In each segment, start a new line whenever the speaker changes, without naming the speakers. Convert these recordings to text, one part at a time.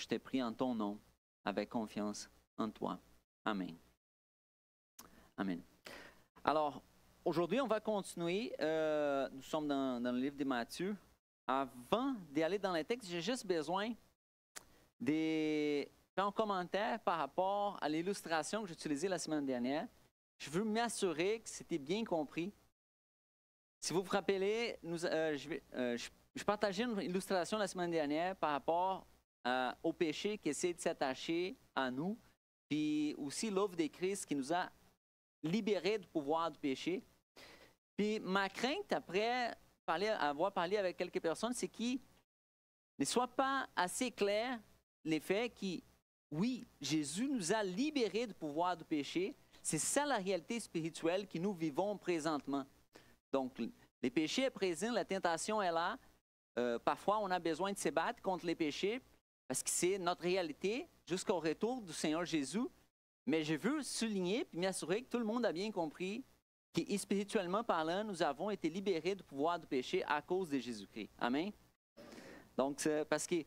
je t'ai pris en ton nom, avec confiance en toi. Amen. Amen. Alors, aujourd'hui, on va continuer. Nous sommes dans le livre de Matthieu. Avant d'aller dans les textes, j'ai juste besoin de faire un commentaire par rapport à l'illustration que j'ai utilisée la semaine dernière. Je veux m'assurer que c'était bien compris. Si vous vous rappelez, je partageais une illustration la semaine dernière par rapport au péché qui essaie de s'attacher à nous, puis aussi l'œuvre de Christ qui nous a libérés du pouvoir du péché. Puis ma crainte, après avoir parlé avec quelques personnes, c'est qu'il ne soit pas assez clair les faits que, oui, Jésus nous a libérés du pouvoir du péché. C'est ça la réalité spirituelle que nous vivons présentement. Donc, les péchés sont présents, la tentation est là. Parfois, on a besoin de se battre contre les péchés parce que c'est notre réalité jusqu'au retour du Seigneur Jésus. Mais je veux souligner et m'assurer que tout le monde a bien compris que spirituellement parlant, nous avons été libérés du pouvoir du péché à cause de Jésus-Christ. Amen. Donc, parce que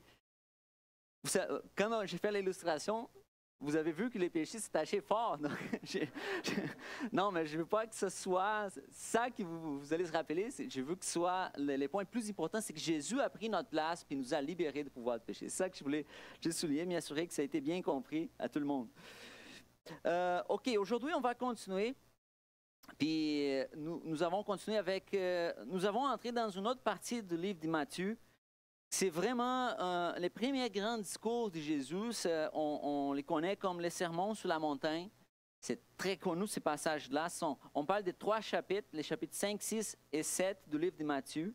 quand j'ai fait l'illustration, vous avez vu que les péchés s'attachaient fort. Donc, non, mais je ne veux pas que ce soit ça que vous allez se rappeler. Je veux que ce soit les points plus importants, c'est que Jésus a pris notre place et nous a libérés du pouvoir du péché. C'est ça que je voulais juste souligner, m'assurer que ça a été bien compris à tout le monde. OK, aujourd'hui, on va continuer. Puis nous avons continué avec... nous avons entré dans une autre partie du livre de Matthieu. C'est vraiment les premiers grands discours de Jésus. On les connaît comme les sermons sur la montagne. C'est très connu, ces passages-là. On parle de 3 chapitres, les chapitres 5, 6 et 7 du livre de Matthieu.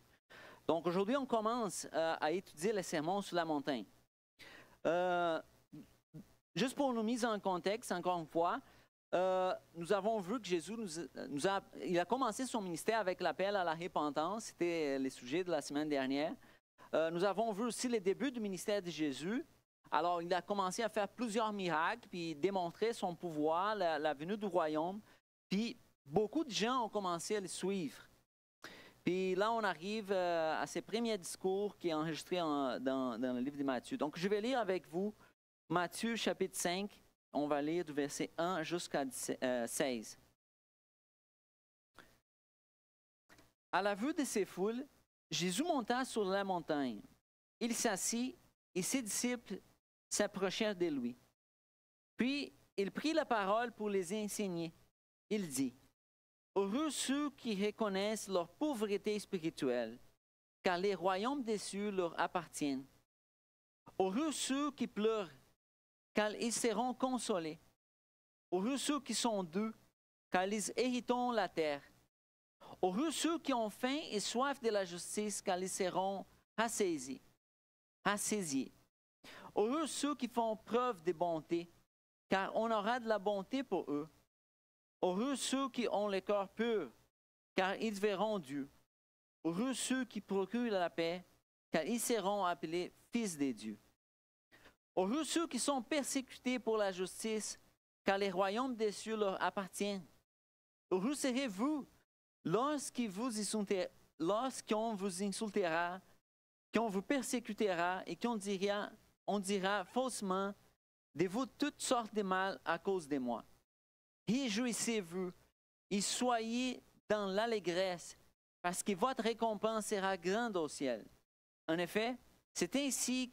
Donc aujourd'hui, on commence à étudier les sermons sur la montagne. Juste pour nous mettre en contexte, encore une fois, nous avons vu que Jésus il a commencé son ministère avec l'appel à la repentance. C'était le sujet de la semaine dernière. Nous avons vu aussi les débuts du ministère de Jésus. Alors, il a commencé à faire plusieurs miracles, puis démontrer son pouvoir, la venue du royaume. Puis, beaucoup de gens ont commencé à le suivre. Puis là, on arrive à ses premiers discours qui est enregistré dans le livre de Matthieu. Donc, je vais lire avec vous Matthieu chapitre 5. On va lire du verset 1 jusqu'à 16. À la vue de ces foules, Jésus monta sur la montagne. Il s'assit et ses disciples s'approchèrent de lui. Puis, il prit la parole pour les enseigner. Il dit, « Heureux ceux qui reconnaissent leur pauvreté spirituelle, car les royaumes des cieux leur appartiennent. Heureux ceux qui pleurent, car ils seront consolés. Heureux ceux qui sont doux, car ils hériteront la terre. Heureux ceux qui ont faim et soif de la justice, car ils seront rassasiés. Heureux ceux qui font preuve de bonté, car on aura de la bonté pour eux. Heureux ceux qui ont le cœur pur, car ils verront Dieu. Heureux ceux qui procurent la paix, car ils seront appelés fils de Dieu. Heureux ceux qui sont persécutés pour la justice, car les royaumes des cieux leur appartiennent. Heureux serez-vous lorsqu'on vous insultera, qu'on vous persécutera et qu'on dira faussement de vous toutes sortes de mal à cause de moi. Réjouissez-vous et soyez dans l'allégresse, parce que votre récompense sera grande au ciel. En effet, c'est ainsi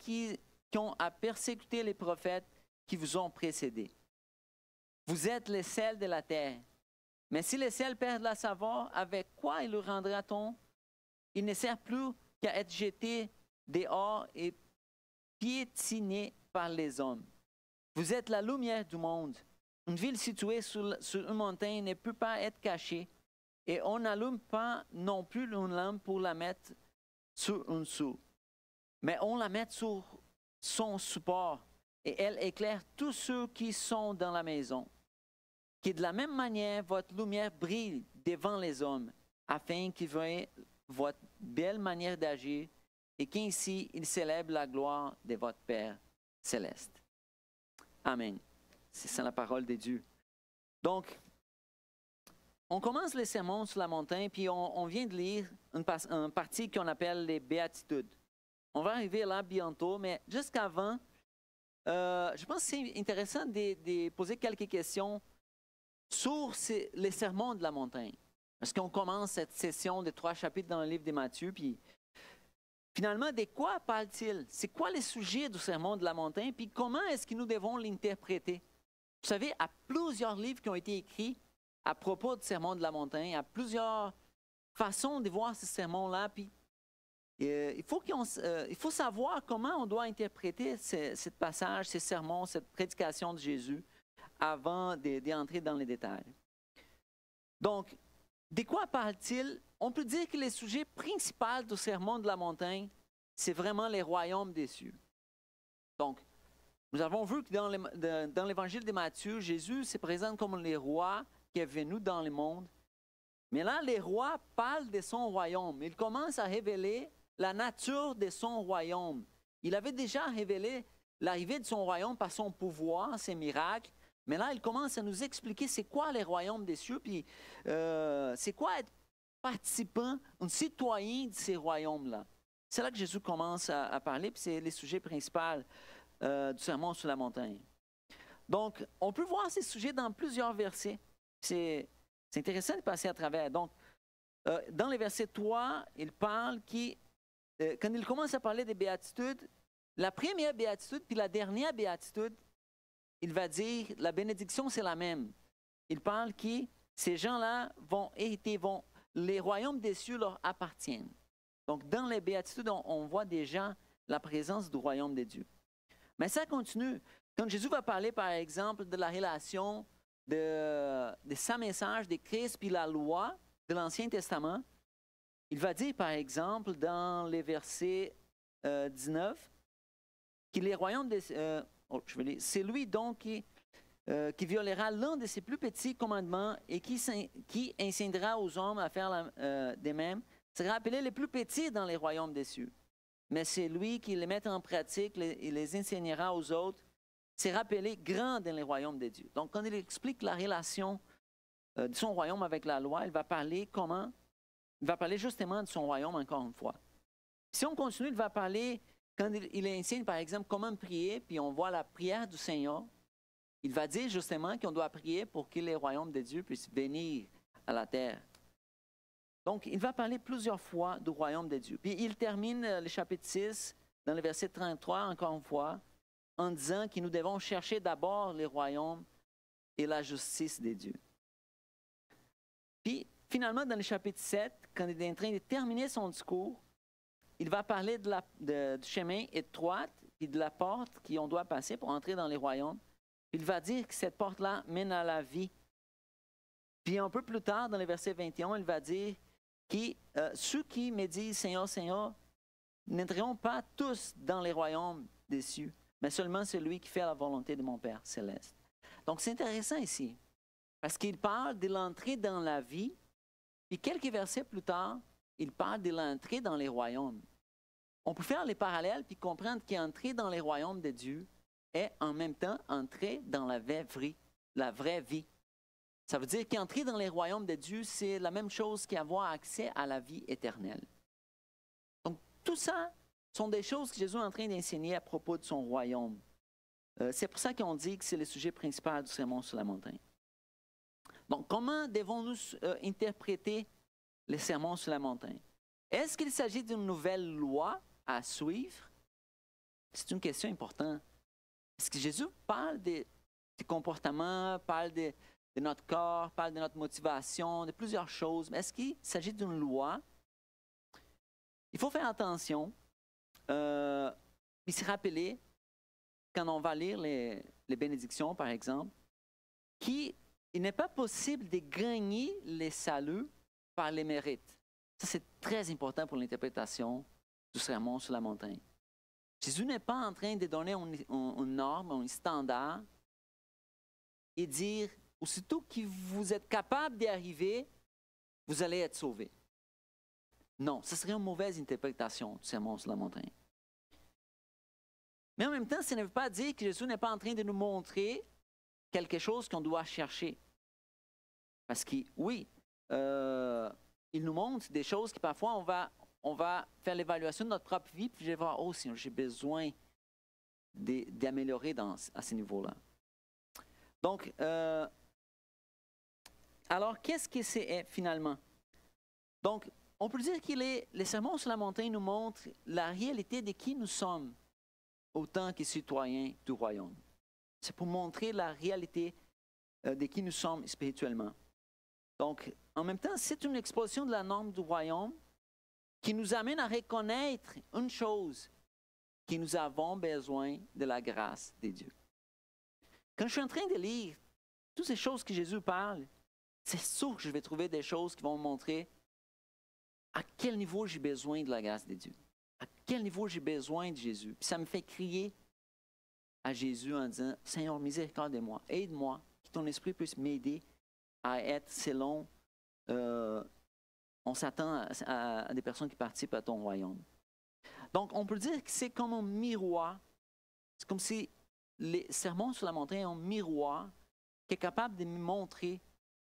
qu'on a persécuté les prophètes qui vous ont précédés. Vous êtes les sels de la terre. Mais si les sels perdent la saveur, avec quoi le rendra-t-on? Il ne sert plus qu'à être jeté dehors et piétiné par les hommes. Vous êtes la lumière du monde. Une ville située sur une montagne ne peut pas être cachée, et on n'allume pas non plus une lampe pour la mettre sur un seau, mais on la met sur son support, et elle éclaire tous ceux qui sont dans la maison. Que de la même manière, votre lumière brille devant les hommes, afin qu'ils voient votre belle manière d'agir et qu'ainsi ils célèbrent la gloire de votre Père céleste. Amen. C'est ça la parole de Dieu. Donc, on commence les sermons sur la montagne, puis on vient de lire une partie qu'on appelle les béatitudes. On va arriver là bientôt, mais jusqu'avant, je pense que c'est intéressant de poser quelques questions sur les sermons de la montagne. Parce qu'on commence cette session de 3 chapitres dans le livre de Matthieu, puis finalement, de quoi parle-t-il? C'est quoi les sujets du sermon de la montagne, puis comment est-ce que nous devons l'interpréter? Vous savez, il y a plusieurs livres qui ont été écrits à propos du sermon de la montagne, il y a plusieurs façons de voir ce sermon-là, puis il faut savoir comment on doit interpréter ce passage, ces sermons, cette prédication de Jésus avant d'entrer dans les détails. Donc, de quoi parle-t-il? On peut dire que le sujet principal du sermon de la montagne, c'est vraiment les royaumes des cieux. Donc, nous avons vu que dans l'évangile de Matthieu, Jésus se présente comme le roi qui est venu dans le monde. Mais là, les rois parlent de son royaume. Il commence à révéler la nature de son royaume. Il avait déjà révélé l'arrivée de son royaume par son pouvoir, ses miracles. Mais là, il commence à nous expliquer c'est quoi les royaumes des cieux, puis c'est quoi être participant, un citoyen de ces royaumes-là. C'est là que Jésus commence à parler, puis c'est le sujet principal du sermon sur la montagne. Donc, on peut voir ces sujets dans plusieurs versets. C'est intéressant de passer à travers. Donc, dans le verset 3, il parle quand il commence à parler des béatitudes, la première béatitude puis la dernière béatitude, il va dire, la bénédiction, c'est la même. Il parle que ces gens-là les royaumes des cieux leur appartiennent. Donc, dans les béatitudes, on voit déjà la présence du royaume de Dieu. Mais ça continue. Quand Jésus va parler, par exemple, de la relation de sa message, de Christ, puis la loi de l'Ancien Testament, il va dire, par exemple, dans les versets 19, que les royaumes c'est lui donc qui violera l'un de ses plus petits commandements et qui enseignera aux hommes à faire de même, sera appelé le plus petit dans les royaumes des cieux. Mais c'est lui qui les met en pratique et les enseignera aux autres, c'est rappelé grand dans les royaumes de Dieu. Donc, quand il explique la relation de son royaume avec la loi, il va parler justement de son royaume encore une fois. Si on continue, il va parler, quand il enseigne par exemple comment prier, puis on voit la prière du Seigneur, il va dire justement qu'on doit prier pour que les royaumes de Dieu puissent venir à la terre. Donc, il va parler plusieurs fois du royaume de Dieu. Puis il termine le chapitre 6, dans le verset 33, encore une fois, en disant que nous devons chercher d'abord les royaumes et la justice de Dieu. Puis, finalement, dans le chapitre 7, quand il est en train de terminer son discours, il va parler du chemin étroit et de la porte qu'on doit passer pour entrer dans les royaumes. Il va dire que cette porte-là mène à la vie. Puis un peu plus tard, dans le verset 21, il va dire que ceux qui me disent « Seigneur, Seigneur » n'entreront pas tous dans les royaumes des cieux, mais seulement celui qui fait la volonté de mon Père céleste. Donc c'est intéressant ici, parce qu'il parle de l'entrée dans la vie, puis quelques versets plus tard, il parle de l'entrée dans les royaumes. On peut faire les parallèles puis comprendre qu'entrer dans les royaumes de Dieu est en même temps entrer dans la vraie vie. Ça veut dire qu'entrer dans les royaumes de Dieu, c'est la même chose qu'avoir accès à la vie éternelle. Donc, tout ça sont des choses que Jésus est en train d'enseigner à propos de son royaume. C'est pour ça qu'on dit que c'est le sujet principal du sermon sur la montagne. Donc, comment devons-nous interpréter les sermons sur la montagne? Est-ce qu'il s'agit d'une nouvelle loi à suivre? C'est une question importante. Est-ce que Jésus parle des comportements, parle de notre corps, parle de notre motivation, de plusieurs choses, mais est-ce qu'il s'agit d'une loi? Il faut faire attention et se rappeler, quand on va lire les bénédictions, par exemple, qu'il n'est pas possible de gagner les saluts par les mérites. Ça, c'est très important pour l'interprétation du sermon sur la montagne. Jésus n'est pas en train de donner une norme, un standard et dire, aussitôt que vous êtes capable d'y arriver, vous allez être sauvé. Non, ce serait une mauvaise interprétation du sermon sur la montagne. Mais en même temps, ça ne veut pas dire que Jésus n'est pas en train de nous montrer quelque chose qu'on doit chercher. Parce que, oui, il nous montre des choses que parfois on va faire l'évaluation de notre propre vie, puis je vais voir, oh, si j'ai besoin d'améliorer à ce niveau-là. Donc, alors, qu'est-ce que c'est finalement? Donc, on peut dire que les sermons sur la montagne nous montrent la réalité de qui nous sommes autant que citoyens du royaume. C'est pour montrer la réalité de qui nous sommes spirituellement. Donc, en même temps, c'est une exposition de la norme du royaume qui nous amène à reconnaître une chose, que nous avons besoin de la grâce de Dieu. Quand je suis en train de lire toutes ces choses que Jésus parle, c'est sûr que je vais trouver des choses qui vont me montrer à quel niveau j'ai besoin de la grâce de Dieu, à quel niveau j'ai besoin de Jésus. Puis ça me fait crier à Jésus en disant, Seigneur, miséricorde de moi, aide-moi, que ton esprit puisse m'aider à être selon, on s'attend à des personnes qui participent à ton royaume. Donc, on peut dire que c'est comme un miroir, c'est comme si les sermons sur la montagne sont un miroir qui est capable de me montrer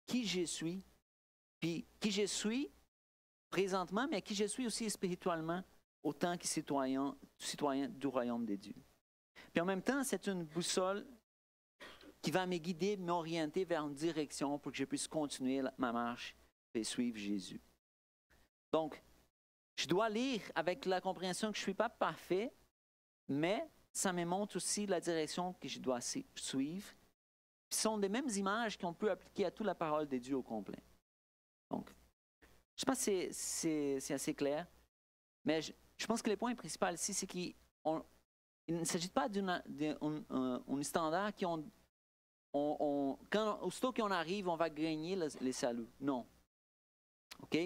qui je suis, puis qui je suis présentement, mais qui je suis aussi spirituellement, autant que citoyen du royaume de Dieu. Puis en même temps, c'est une boussole qui va me guider, m'orienter vers une direction pour que je puisse continuer ma marche et suivre Jésus. Donc, je dois lire avec la compréhension que je ne suis pas parfait, mais ça me montre aussi la direction que je dois suivre. Ce sont les mêmes images qu'on peut appliquer à toute la parole de Dieu au complet. Donc, je ne sais pas si c'est assez clair, mais je pense que le point principal ici, c'est qu'il ne s'agit pas d'un standard qui aussitôt qu'on arrive, on va gagner les saluts. Non. OK?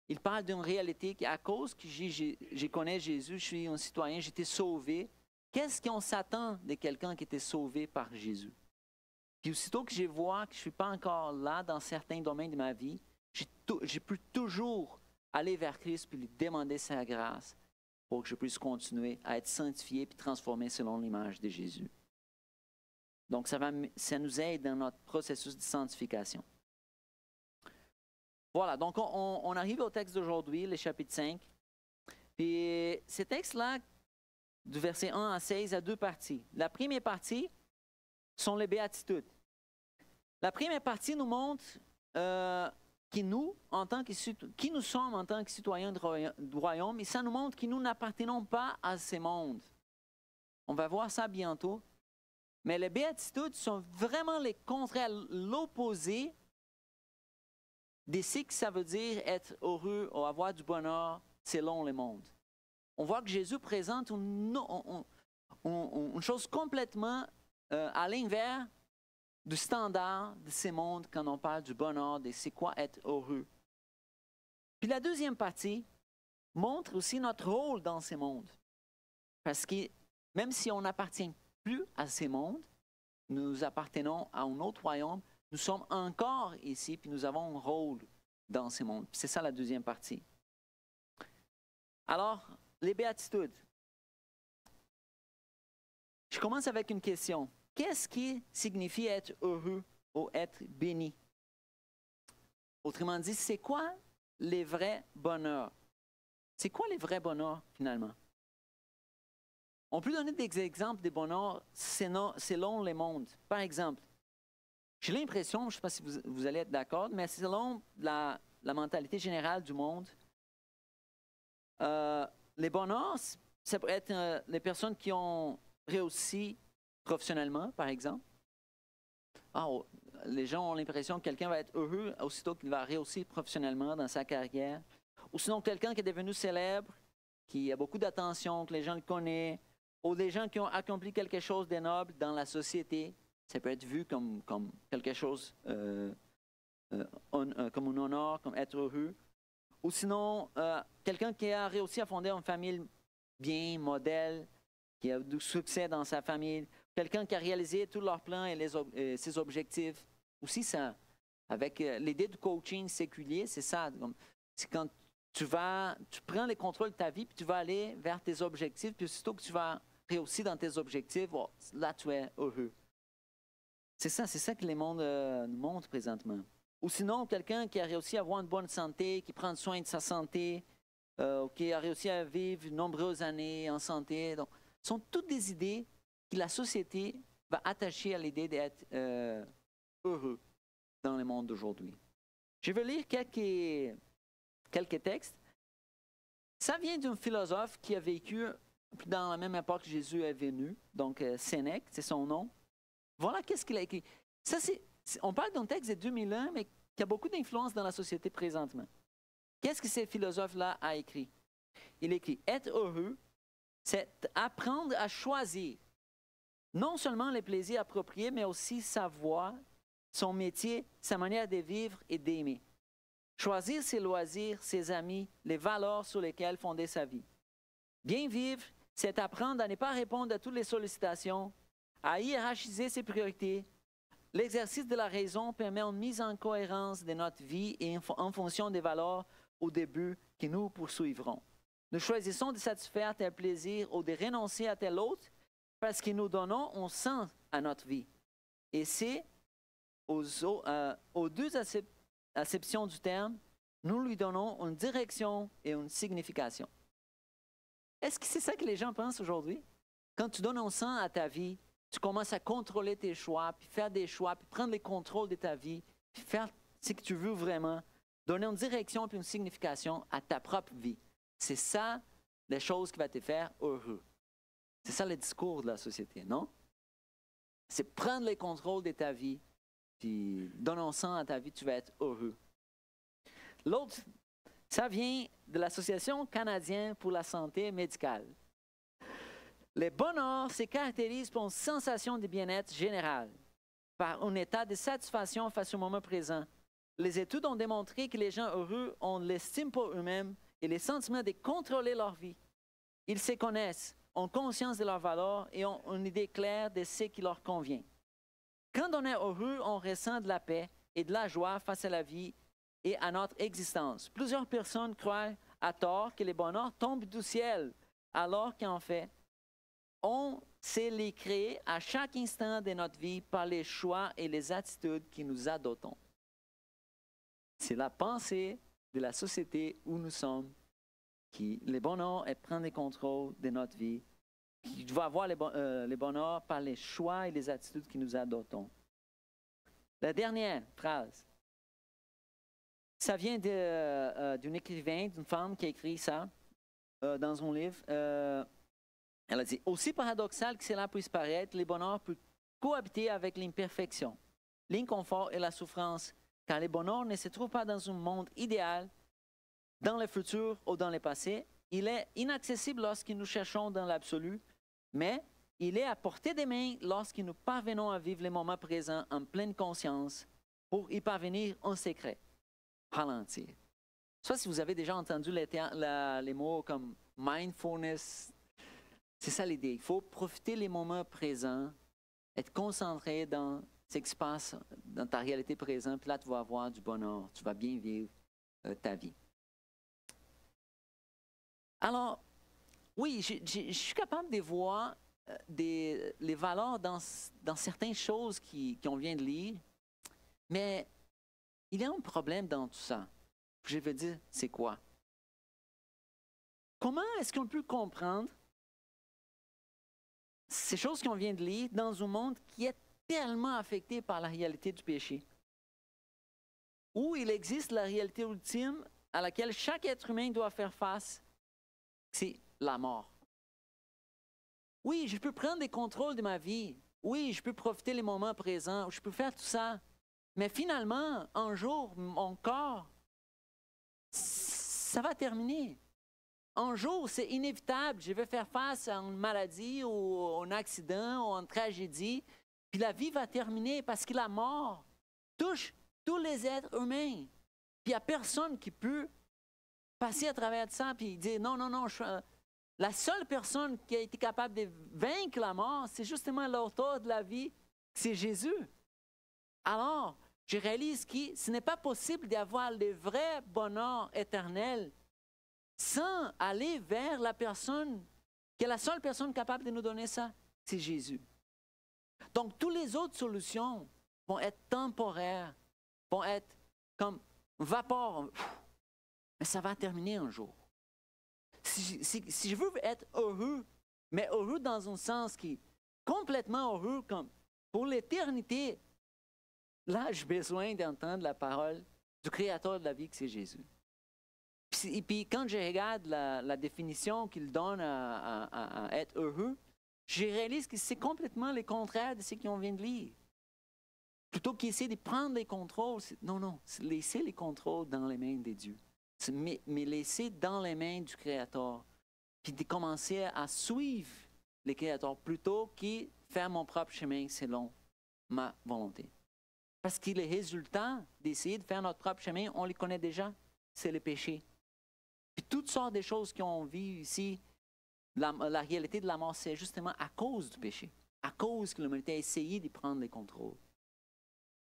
Il parle d'une réalité qui, à cause que je connais Jésus, je suis un citoyen, j'ai été sauvé. Qu'est-ce qu'on s'attend de quelqu'un qui était sauvé par Jésus? Puis aussitôt que je vois que je ne suis pas encore là dans certains domaines de ma vie, je peux toujours aller vers Christ et lui demander sa grâce pour que je puisse continuer à être sanctifié et transformé selon l'image de Jésus. Donc, ça nous aide dans notre processus de sanctification. Voilà, donc on arrive au texte d'aujourd'hui, le chapitre 5. Puis ce texte-là, du verset 1 à 16, a deux parties. La première partie sont les béatitudes. La première partie nous montre qui nous sommes en tant que citoyens du royaume, et ça nous montre que nous n'appartenons pas à ce monde. On va voir ça bientôt. Mais les béatitudes sont vraiment les contraires, l'opposé de ce que ça veut dire être heureux ou avoir du bonheur selon le monde. On voit que Jésus présente une chose complètement à l'inverse du standard de ce monde quand on parle du bonheur, de c'est quoi être heureux. Puis la deuxième partie montre aussi notre rôle dans ce monde. Parce que même si on n'appartient plus à ce monde, nous appartenons à un autre royaume, nous sommes encore ici, puis nous avons un rôle dans ce monde. C'est ça la deuxième partie. Alors, les béatitudes. Je commence avec une question. Qu'est-ce qui signifie être heureux ou être béni? Autrement dit, c'est quoi les vrais bonheurs? C'est quoi les vrais bonheurs, finalement? On peut donner des exemples des bonheurs selon les mondes. Par exemple, j'ai l'impression, je ne sais pas si vous allez être d'accord, mais selon la mentalité générale du monde, les bonheurs, ça peut être les personnes qui ont réussi professionnellement, par exemple. Les gens ont l'impression que quelqu'un va être heureux aussitôt qu'il va réussir professionnellement dans sa carrière. Ou sinon, quelqu'un qui est devenu célèbre, qui a beaucoup d'attention, que les gens le connaissent, ou des gens qui ont accompli quelque chose de noble dans la société. Ça peut être vu comme quelque chose, comme un honneur, comme être heureux. Ou sinon, quelqu'un qui a réussi à fonder une famille bien, modèle, qui a du succès dans sa famille. Quelqu'un qui a réalisé tous leurs plans et ses objectifs. Aussi, ça, avec l'idée du coaching séculier, c'est ça. C'est quand tu prends le contrôle de ta vie, puis tu vas aller vers tes objectifs, puis aussitôt que tu vas réussir dans tes objectifs, là, tu es heureux. C'est ça que les mondes nous montrent présentement. Ou sinon, quelqu'un qui a réussi à avoir une bonne santé, qui prend soin de sa santé, qui a réussi à vivre de nombreuses années en santé. Donc, ce sont toutes des idées que la société va attacher à l'idée d'être heureux dans le monde d'aujourd'hui. Je vais lire quelques textes. Ça vient d'un philosophe qui a vécu dans la même époque que Jésus est venu, donc Sénèque, c'est son nom. Voilà qu'est-ce qu'il a écrit. Ça, on parle d'un texte de 2000 ans, mais qui a beaucoup d'influence dans la société présentement. Qu'est-ce que ce philosophe-là a écrit? Il écrit « Être heureux, c'est apprendre à choisir non seulement les plaisirs appropriés, mais aussi sa voie, son métier, sa manière de vivre et d'aimer. Choisir ses loisirs, ses amis, les valeurs sur lesquelles fonder sa vie. Bien vivre, c'est apprendre à ne pas répondre à toutes les sollicitations, à hiérarchiser ses priorités. L'exercice de la raison permet une mise en cohérence de notre vie et en fonction des valeurs au début que nous poursuivrons. Nous choisissons de satisfaire tel plaisir ou de renoncer à tel autre parce que nous donnons un sens à notre vie. Et c'est aux deux acceptions du terme, nous lui donnons une direction et une signification. Est-ce que c'est ça que les gens pensent aujourd'hui? Quand tu donnes un sens à ta vie, tu commences à contrôler tes choix, puis faire des choix, puis prendre le contrôle de ta vie, puis faire ce que tu veux vraiment, donner une direction puis une signification à ta propre vie. C'est ça, les choses qui vont te faire heureux. C'est ça le discours de la société, non? C'est prendre le contrôle de ta vie, puis donner un sens à ta vie, tu vas être heureux. L'autre, ça vient de l'Association canadienne pour la santé médicale. Le bonheur se caractérise par une sensation de bien-être général, par un état de satisfaction face au moment présent. Les études ont démontré que les gens heureux ont l'estime pour eux-mêmes et le sentiment de contrôler leur vie. Ils se connaissent, ont conscience de leurs valeurs et ont une idée claire de ce qui leur convient. Quand on est heureux, on ressent de la paix et de la joie face à la vie et à notre existence. Plusieurs personnes croient à tort que le bonheur tombe du ciel, alors qu'en fait, on sait les créer à chaque instant de notre vie par les choix et les attitudes que nous adoptons. C'est la pensée de la société où nous sommes qui le bonheur est prendre le contrôle de notre vie, qui doit avoir le bonheur par les choix et les attitudes que nous adoptons. La dernière phrase, ça vient d'une écrivaine, d'une femme qui a écrit ça dans un livre. Elle a dit « Aussi paradoxal que cela puisse paraître, le bonheur peut cohabiter avec l'imperfection, l'inconfort et la souffrance, car le bonheur ne se trouve pas dans un monde idéal, dans le futur ou dans le passé. Il est inaccessible lorsque nous cherchons dans l'absolu, mais il est à portée des mains lorsque nous parvenons à vivre le moment présent en pleine conscience pour y parvenir en secret. Ralentir. » Soit si vous avez déjà entendu les mots comme mindfulness, c'est ça l'idée. Il faut profiter les moments présents, être concentré dans ce qui se passe dans ta réalité présente, puis là, tu vas avoir du bonheur, tu vas bien vivre ta vie. Alors, oui, je suis capable de voir les valeurs dans certaines choses qu'on vient de lire, mais il y a un problème dans tout ça. Je veux dire, c'est quoi? Comment est-ce qu'on peut comprendre ces choses qu'on vient de lire dans un monde qui est tellement affecté par la réalité du péché, où il existe la réalité ultime à laquelle chaque être humain doit faire face, c'est la mort. Oui, je peux prendre le contrôle de ma vie. Oui, je peux profiter des moments présents. Je peux faire tout ça. Mais finalement, un jour, mon corps, ça va terminer. Un jour, c'est inévitable. Je vais faire face à une maladie ou un accident ou une tragédie. Puis la vie va terminer parce que la mort touche tous les êtres humains. Puis il n'y a personne qui peut passer à travers ça et dire non, non, non. La seule personne qui a été capable de vaincre la mort, c'est justement l'auteur de la vie, c'est Jésus. Alors, je réalise que ce n'est pas possible d'avoir le vrai bonheur éternel sans aller vers la personne, qui est la seule personne capable de nous donner ça, c'est Jésus. Donc, toutes les autres solutions vont être temporaires, vont être comme vapeur, mais ça va terminer un jour. Si je veux être heureux, mais heureux dans un sens qui complètement heureux, comme pour l'éternité. Là, j'ai besoin d'entendre la parole du Créateur de la vie, que c'est Jésus. Et puis, quand je regarde la définition qu'il donne à être heureux, je réalise que c'est complètement le contraire de ce qu'on vient de lire. Plutôt qu'essayer de prendre les contrôles, non, c'est laisser les contrôles dans les mains de Dieu. Mais laisser dans les mains du Créateur. Puis de commencer à suivre le Créateur plutôt que faire mon propre chemin selon ma volonté. Parce que les résultats d'essayer de faire notre propre chemin, on les connaît déjà, c'est le péché. Puis toutes sortes de choses qu'on vit ici, la réalité de la mort, c'est justement à cause du péché, à cause que l'humanité a essayé de prendre les contrôles.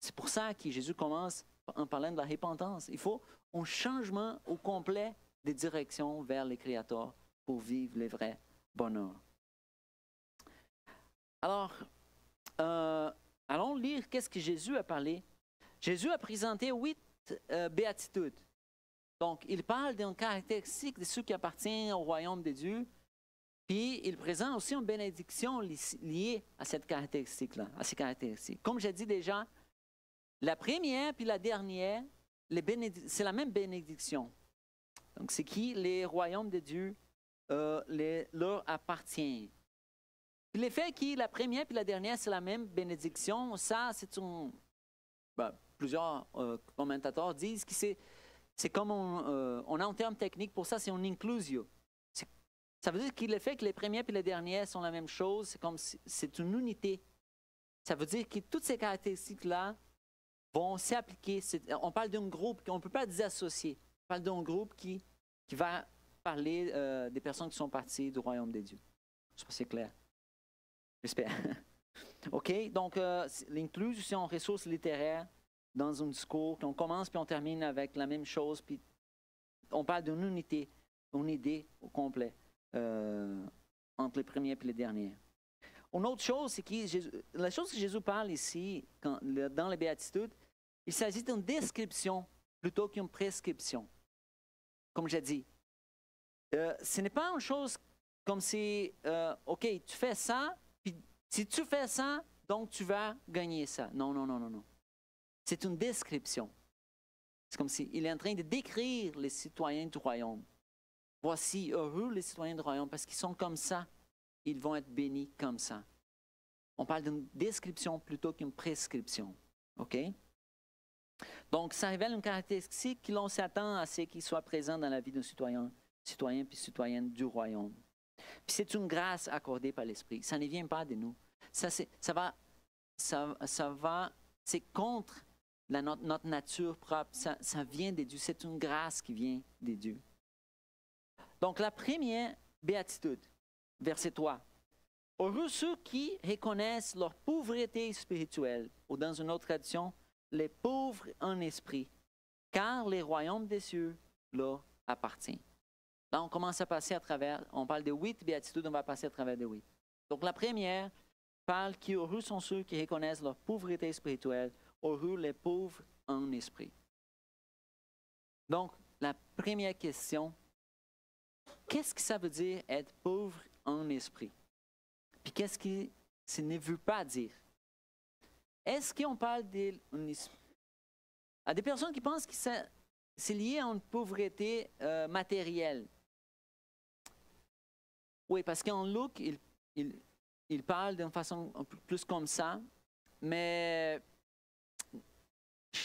C'est pour ça que Jésus commence en parlant de la repentance. Il faut un changement au complet de direction vers le Créateur pour vivre le vrai bonheur. Alors, allons lire qu'est-ce que Jésus a parlé. Jésus a présenté 8 béatitudes. Donc, il parle d'une caractéristique de ceux qui appartiennent au royaume de Dieu. Puis, il présente aussi une bénédiction liée à cette caractéristique-là, à ces caractéristiques. Comme j'ai dit déjà, la première puis la dernière, c'est la même bénédiction. Donc, c'est qui les royaumes de Dieu leur appartient. Puis le fait que la première puis la dernière, c'est la même bénédiction, ça, c'est plusieurs commentateurs disent que c'est comme on a un terme technique pour ça, c'est un inclusio. Ça veut dire que le fait que les premières et les dernières sont la même chose, c'est comme c'est une unité. Ça veut dire que toutes ces caractéristiques-là vont s'appliquer. On parle d'un groupe qu'on ne peut pas dissocier. On parle d'un groupe qui va parler des personnes qui sont parties du royaume de Dieu. Je ne sais pas si c'est clair. J'espère. OK? Donc, l'inclusion en ressources littéraires dans un discours, qu'on commence puis on termine avec la même chose, puis on parle d'une unité, une idée au complet entre les premières et les dernières. Une autre chose, c'est que la chose que Jésus parle ici, dans les béatitudes, il s'agit d'une description plutôt qu'une prescription. Comme j'ai dit, ce n'est pas une chose comme si, OK, tu fais ça, puis si tu fais ça, donc tu vas gagner ça. Non, non, non, non, non. C'est une description. C'est comme s'il est en train de décrire les citoyens du royaume. Voici heureux les citoyens du royaume parce qu'ils sont comme ça. Ils vont être bénis comme ça. On parle d'une description plutôt qu'une prescription. OK? Donc, ça révèle une caractéristique que l'on s'attend à ce qu'il soit présent dans la vie d'un citoyen puis citoyenne du royaume. Puis c'est une grâce accordée par l'Esprit. Ça ne vient pas de nous. C'est contre notre nature propre. Ça vient de Dieu. C'est une grâce qui vient de Dieu. Donc, la première béatitude, verset 3. Heureux ceux qui reconnaissent leur pauvreté spirituelle, ou dans une autre traduction, les pauvres en esprit, car les royaumes des cieux leur appartiennent. Là, on commence à passer à travers, on parle de 8 béatitudes, on va passer à travers de 8. Donc, la première parle qui heureux sont ceux qui reconnaissent leur pauvreté spirituelle, heureux les pauvres en esprit. Donc, la première question, qu'est-ce que ça veut dire être pauvre en esprit? Puis qu'est-ce que ça ne veut pas dire? Est-ce qu'on parle à des personnes qui pensent que c'est lié à une pauvreté matérielle? Oui, parce qu'en Luc, il parle d'une façon un peu plus comme ça, mais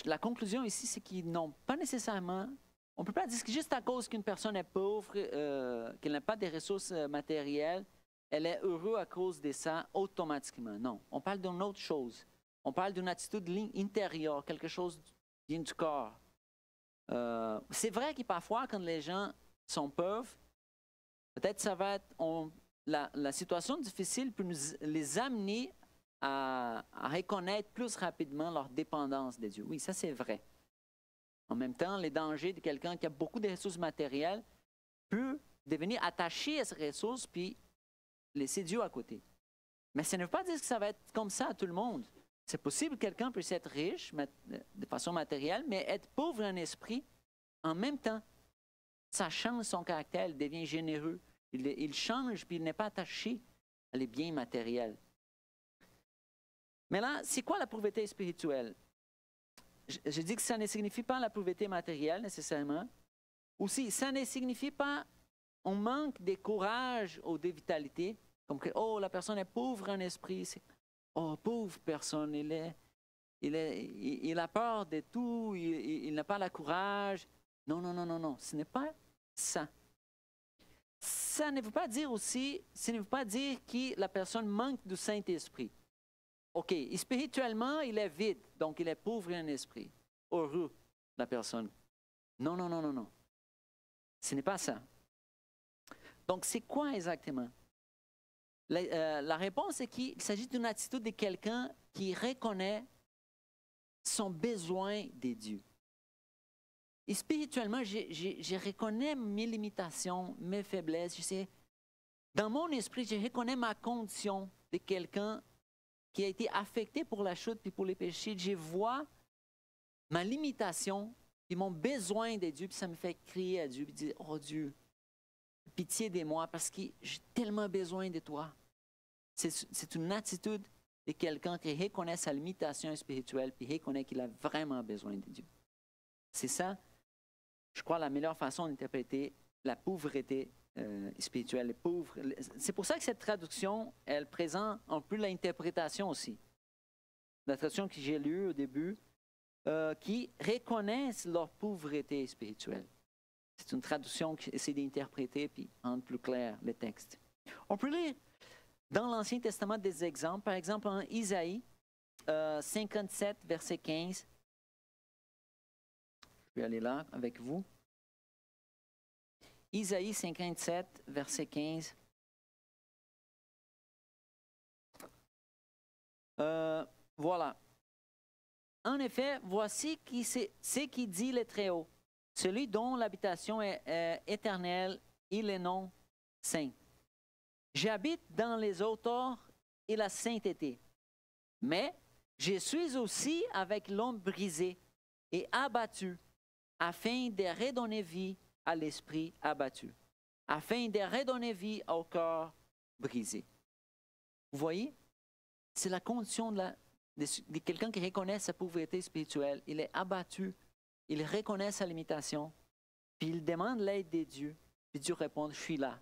la conclusion ici, c'est qu'ils n'ont pas nécessairement. On ne peut pas dire que juste à cause qu'une personne est pauvre, qu'elle n'a pas de ressources matérielles, elle est heureuse à cause de ça automatiquement. Non, on parle d'une autre chose. On parle d'une attitude intérieure, quelque chose qui vient du corps. C'est vrai que parfois, quand les gens sont pauvres, peut-être ça va être. La situation difficile peut les amener à reconnaître plus rapidement leur dépendance de Dieu. Oui, ça c'est vrai. En même temps, les dangers de quelqu'un qui a beaucoup de ressources matérielles peut devenir attaché à ces ressources puis laisser Dieu à côté. Mais ça ne veut pas dire que ça va être comme ça à tout le monde. C'est possible que quelqu'un puisse être riche de façon matérielle, mais être pauvre en esprit en même temps. Ça change son caractère, il devient généreux. Il change puis il n'est pas attaché à les biens matériels. Mais là, c'est quoi la pauvreté spirituelle? Je dis que ça ne signifie pas la pauvreté matérielle nécessairement. Aussi, ça ne signifie pas un manque de courage ou de vitalité. Comme que, oh, la personne est pauvre en esprit. Oh, pauvre personne, il a peur de tout, il n'a pas le courage. Non, non, non, non, non, ce n'est pas ça. Ça ne veut pas dire aussi, ça ne veut pas dire que la personne manque du Saint-Esprit. OK, spirituellement, il est vide, donc il est pauvre en esprit. Heureux, la personne. Non, non, non, non, non. Ce n'est pas ça. Donc, c'est quoi exactement? La réponse est qu'il s'agit d'une attitude de quelqu'un qui reconnaît son besoin de Dieu. Et spirituellement, je reconnais mes limitations, mes faiblesses. Je sais, dans mon esprit, je reconnais ma condition de quelqu'un qui a été affecté pour la chute et pour les péchés. Je vois ma limitation et mon besoin de Dieu, puis ça me fait crier à Dieu, puis dire, oh Dieu, pitié de moi, parce que j'ai tellement besoin de toi. C'est une attitude de quelqu'un qui reconnaît sa limitation spirituelle, puis reconnaît qu'il a vraiment besoin de Dieu. C'est ça, je crois, la meilleure façon d'interpréter la pauvreté spirituelle. Les pauvres. C'est pour ça que cette traduction, elle présente un peu l'interprétation aussi. La traduction que j'ai lue au début, qui reconnaissent leur pauvreté spirituelle. C'est une traduction qui essaie d'interpréter puis rendre plus clair le texte. On peut lire dans l'Ancien Testament des exemples. Par exemple, en Isaïe 57, verset 15. Je vais aller là avec vous. Isaïe 57, verset 15. Voilà. En effet, voici ce qui dit le Très-Haut, celui dont l'habitation est éternelle et le nom saint. J'habite dans les hauteurs et la sainteté, mais je suis aussi avec l'homme brisé et abattu, afin de redonner vie à l'esprit abattu, afin de redonner vie au corps brisé. Vous voyez, c'est la condition de quelqu'un qui reconnaît sa pauvreté spirituelle. Il est abattu, il reconnaît sa limitation, puis il demande l'aide de Dieu, puis Dieu répond, je suis là.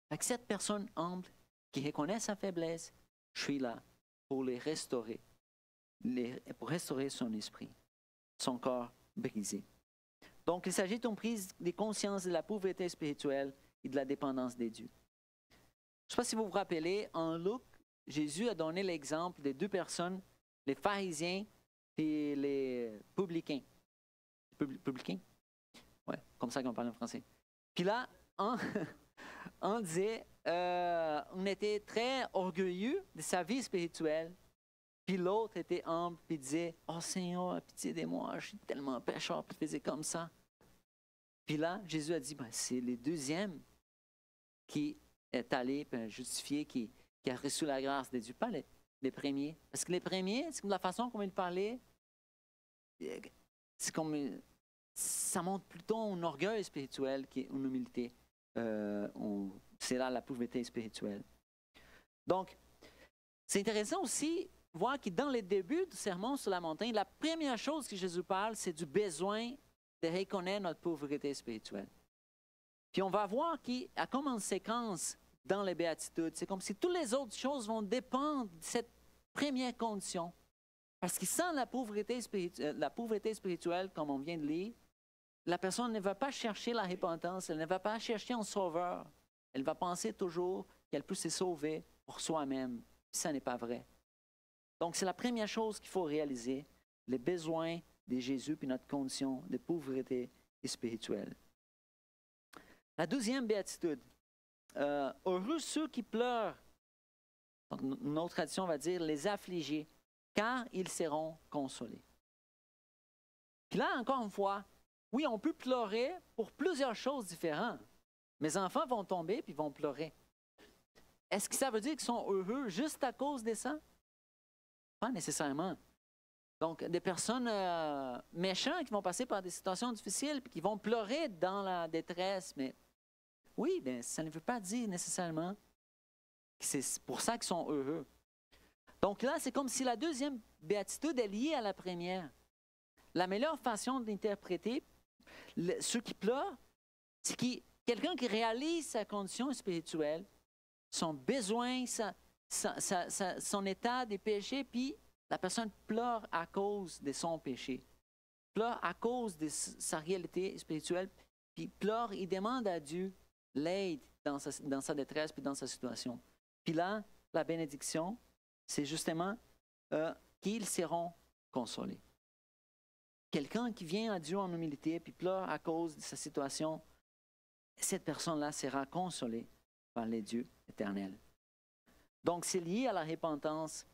Avec cette personne humble qui reconnaît sa faiblesse, je suis là pour les restaurer, pour restaurer son esprit, son corps brisé. Donc, il s'agit d'une prise de conscience de la pauvreté spirituelle et de la dépendance de Dieu. Je ne sais pas si vous vous rappelez, en Luc, Jésus a donné l'exemple de deux personnes, les pharisiens et les publicains. Publicains? Oui, comme ça qu'on parle en français. Puis là, on disait, on était très orgueilleux de sa vie spirituelle. Puis l'autre était humble, puis disait, « Oh Seigneur, pitié de moi, je suis tellement pécheur, puis faisait comme ça. » Puis là, Jésus a dit, ben, c'est le deuxième qui est allé justifié, qui a reçu la grâce de Dieu, pas les premiers. Parce que les premiers, c'est comme la façon comme il parlait, c'est comme, ça montre plutôt un orgueil spirituel qu'une humilité. C'est là la pauvreté spirituelle. Donc, c'est intéressant aussi voir que dans les débuts du sermon sur la montagne, la première chose que Jésus parle, c'est du besoin de reconnaître notre pauvreté spirituelle. Puis on va voir qu'il y a comme une séquence dans les béatitudes. C'est comme si toutes les autres choses vont dépendre de cette première condition. Parce qu'il sent la pauvreté spirituelle, comme on vient de lire, la personne ne va pas chercher la repentance, elle ne va pas chercher un sauveur. Elle va penser toujours qu'elle peut se sauver pour soi-même. Ça n'est pas vrai. Donc, c'est la première chose qu'il faut réaliser, les besoins de Jésus puis notre condition de pauvreté spirituelle. La deuxième béatitude, heureux ceux qui pleurent. Donc, notre tradition va dire les affligés, car ils seront consolés. Puis là, encore une fois, oui, on peut pleurer pour plusieurs choses différentes. Mes enfants vont tomber puis vont pleurer. Est-ce que ça veut dire qu'ils sont heureux juste à cause de ça? Pas nécessairement. Donc, des personnes méchantes qui vont passer par des situations difficiles et qui vont pleurer dans la détresse. Mais oui, bien, ça ne veut pas dire nécessairement que c'est pour ça qu'ils sont heureux. Donc là, c'est comme si la deuxième béatitude est liée à la première. La meilleure façon d'interpréter ceux qui pleurent, c'est quelqu'un qui réalise sa condition spirituelle, son besoin, son état des péchés, puis la personne pleure à cause de son péché, pleure à cause de sa réalité spirituelle, puis pleure, il demande à Dieu l'aide dans sa détresse, puis dans sa situation. Puis là, la bénédiction, c'est justement qu'ils seront consolés. Quelqu'un qui vient à Dieu en humilité, puis pleure à cause de sa situation, cette personne-là sera consolée par les dieux éternels. Donc, c'est lié à la repentance.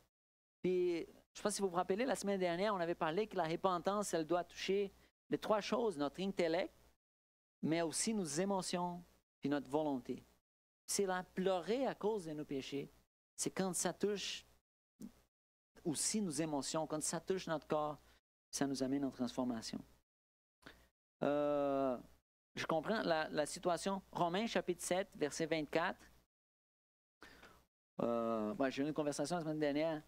Puis, je ne sais pas si vous vous rappelez, la semaine dernière, on avait parlé que la repentance, elle doit toucher les trois choses, notre intellect, mais aussi nos émotions, puis notre volonté. C'est là, pleurer à cause de nos péchés, c'est quand ça touche aussi nos émotions, quand ça touche notre corps, ça nous amène en transformation. Je comprends la situation. Romains chapitre 7, verset 24. J'ai eu une conversation la semaine dernière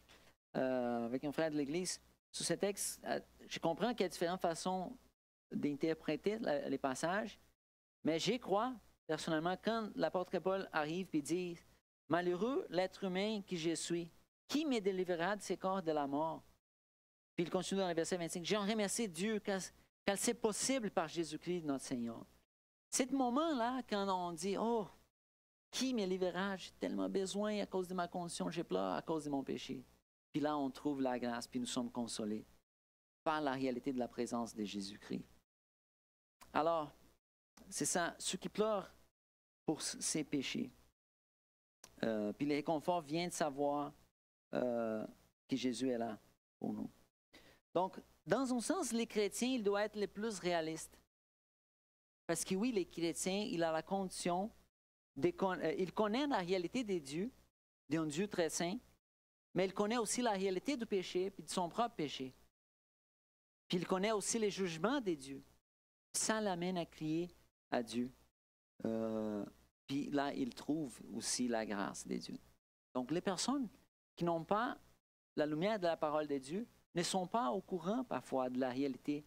avec un frère de l'Église sur ce texte. Je comprends qu'il y a différentes façons d'interpréter les passages, mais j'y crois, personnellement, quand l'apôtre Paul arrive et dit « Malheureux l'être humain que je suis, qui me délivrera de ces corps de la mort? » Puis il continue dans le verset 25. « J'ai remercié Dieu car c'est possible par Jésus-Christ notre Seigneur. » C'est ce moment-là, quand on dit « Oh, qui me livrera? J'ai tellement besoin à cause de ma condition, j'ai pleuré à cause de mon péché. » Puis là, on trouve la grâce, puis nous sommes consolés par la réalité de la présence de Jésus-Christ. Alors, c'est ça, ceux qui pleurent pour ses péchés. Puis le réconfort vient de savoir que Jésus est là pour nous. Donc, dans un sens, les chrétiens, ils doivent être les plus réalistes. Parce que oui, les chrétiens, il a la condition, il connaît la réalité des dieux, d'un Dieu très saint, mais il connaît aussi la réalité du péché et de son propre péché. Puis il connaît aussi les jugements des dieux. Ça l'amène à crier à Dieu. Puis là, il trouve aussi la grâce des dieux. Donc, les personnes qui n'ont pas la lumière de la parole de Dieu ne sont pas au courant parfois de la réalité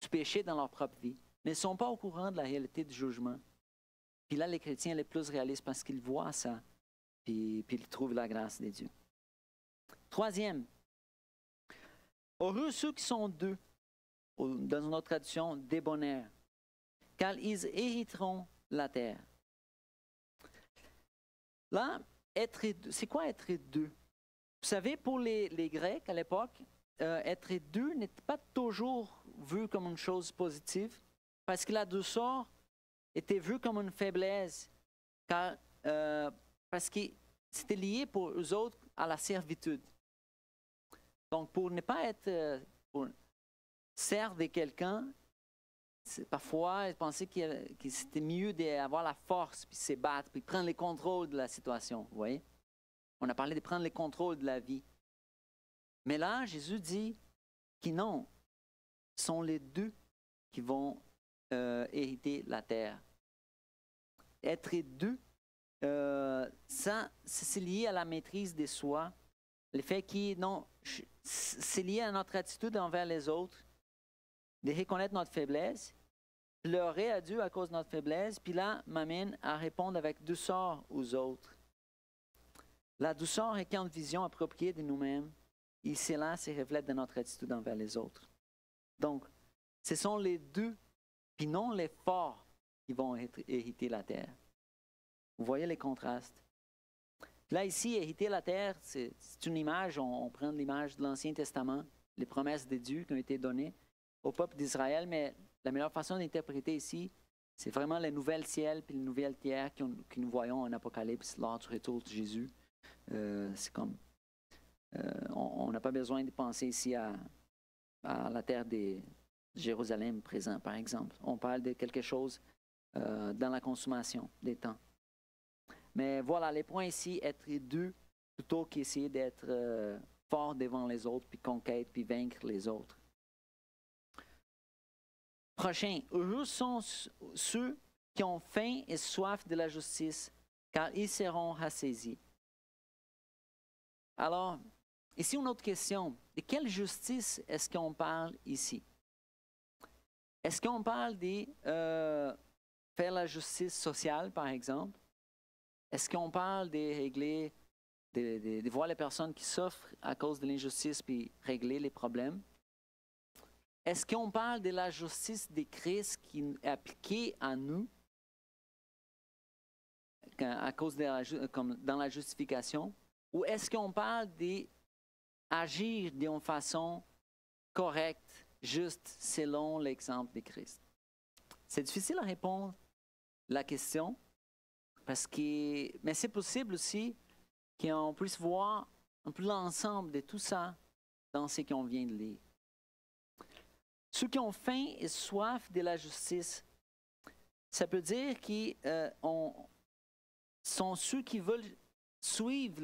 du péché dans leur propre vie, ne sont pas au courant de la réalité du jugement. Puis là, les chrétiens les plus réalistes parce qu'ils voient ça, puis ils trouvent la grâce des dieux. Troisième, heureux ceux qui sont deux, dans une autre traduction, débonnaires, car ils hériteront la terre. Là, c'est quoi être deux? Vous savez, pour les Grecs à l'époque, être deux n'était pas toujours vu comme une chose positive, parce que la douceur était vue comme une faiblesse, parce que c'était lié pour eux autres à la servitude. Donc, pour ne pas être servir quelqu'un, parfois, ils pensaient que c'était mieux d'avoir la force, puis se battre, puis prendre le contrôle de la situation. Vous voyez? On a parlé de prendre le contrôle de la vie. Mais là, Jésus dit que non, ce sont les deux qui vont hériter la terre. Être deux, ça, c'est lié à la maîtrise de soi. Le fait que, non, c'est lié à notre attitude envers les autres, de reconnaître notre faiblesse, pleurer à Dieu à cause de notre faiblesse, puis là, m'amène à répondre avec douceur aux autres. La douceur est une vision appropriée de nous-mêmes, et cela se reflète dans notre attitude envers les autres. Donc, ce sont les deux, puis non les forts, qui vont hériter la terre. Vous voyez les contrastes. Là, ici, hériter la terre, c'est une image, on prend l'image de l'Ancien Testament, les promesses de Dieu qui ont été données au peuple d'Israël, mais la meilleure façon d'interpréter ici, c'est vraiment les nouvelles ciels puis les nouvelles terres que nous voyons en Apocalypse lors du retour de Jésus. C'est comme, on n'a pas besoin de penser ici à la terre de Jérusalem présent, par exemple. On parle de quelque chose dans la consommation des temps. Mais voilà, les points ici, être deux, plutôt qu'essayer d'être fort devant les autres, puis conquête, puis vaincre les autres. Prochain, heureux sont ceux qui ont faim et soif de la justice, car ils seront rassasiés. Alors, Ici, une autre question. De quelle justice est-ce qu'on parle ici? Est-ce qu'on parle de faire la justice sociale, par exemple? Est-ce qu'on parle de régler, de voir les personnes qui souffrent à cause de l'injustice puis régler les problèmes? Est-ce qu'on parle de la justice de Christ qui est appliquée à nous à cause comme dans la justification? Ou est-ce qu'on parle d'agir d'une façon correcte, juste, selon l'exemple de Christ? C'est difficile à répondre la question, mais c'est possible aussi qu'on puisse voir un peu l'ensemble de tout ça dans ce qu'on vient de lire. Ceux qui ont faim et soif de la justice, ça peut dire qu'ils sont ceux qui veulent suivre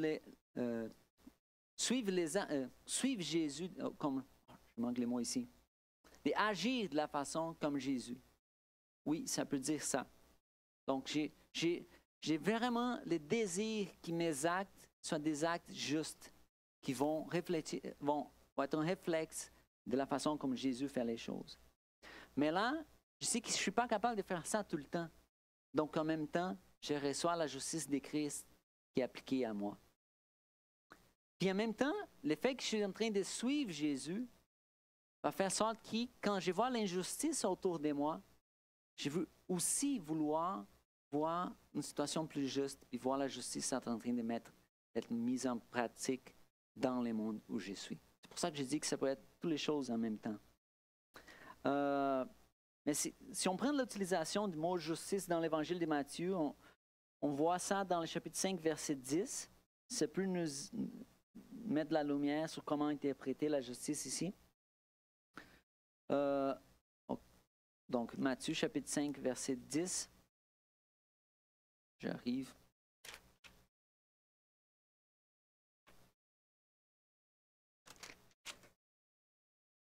Jésus, comme, je manque les mots ici, et agir de la façon comme Jésus. Oui, ça peut dire ça. Donc, j'ai vraiment le désir que mes actes soient des actes justes, qui vont être un réflexe de la façon comme Jésus fait les choses. Mais là, je sais que je ne suis pas capable de faire ça tout le temps. Donc, en même temps, je reçois la justice de Christ qui est appliquée à moi. Puis en même temps, le fait que je suis en train de suivre Jésus va faire sorte que quand je vois l'injustice autour de moi, je veux aussi vouloir voir une situation plus juste et voir la justice être en train d'être mise en pratique dans le monde où je suis. C'est pour ça que je dis que ça peut être toutes les choses en même temps. Mais si on prend l'utilisation du mot justice dans l'Évangile de Matthieu, on voit ça dans le chapitre 5, verset 10. Ça peut nous mettre de la lumière sur comment interpréter la justice ici. Donc, Matthieu, chapitre 5, verset 10. J'arrive.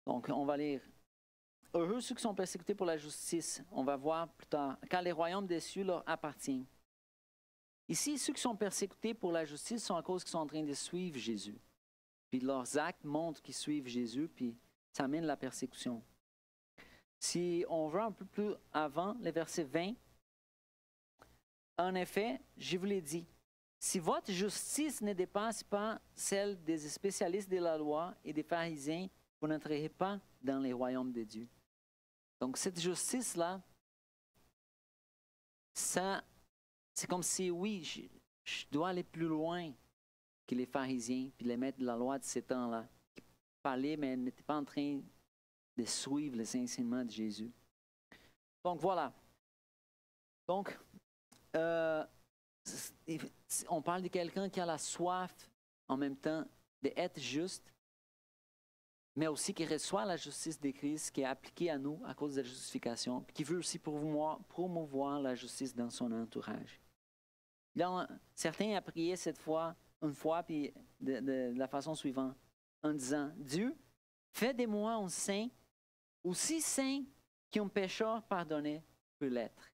Donc, on va lire. Heureux ceux qui sont persécutés pour la justice. On va voir plus tard. Car les royaumes des cieux leur appartiennent. Ici, ceux qui sont persécutés pour la justice sont à cause qu'ils sont en train de suivre Jésus. Puis leurs actes montrent qu'ils suivent Jésus, puis ça amène la persécution. Si on va un peu plus avant, le verset 20, en effet, je vous l'ai dit, si votre justice ne dépasse pas celle des spécialistes de la loi et des pharisiens, vous n'entrerez pas dans les royaumes de Dieu. Donc cette justice-là, ça, c'est comme si, oui, je dois aller plus loin que les pharisiens, puis les maîtres de la loi de ces temps-là, qui parlaient, mais n'étaient pas en train de suivre les enseignements de Jésus. Donc voilà. Donc, on parle de quelqu'un qui a la soif en même temps d'être juste, mais aussi qui reçoit la justice de Christ qui est appliquée à nous à cause de la justification, puis qui veut aussi promouvoir la justice dans son entourage. Certains ont prié une fois, puis de la façon suivante, en disant, Dieu, fais de moi un saint, aussi saint qu'un pécheur pardonné peut l'être.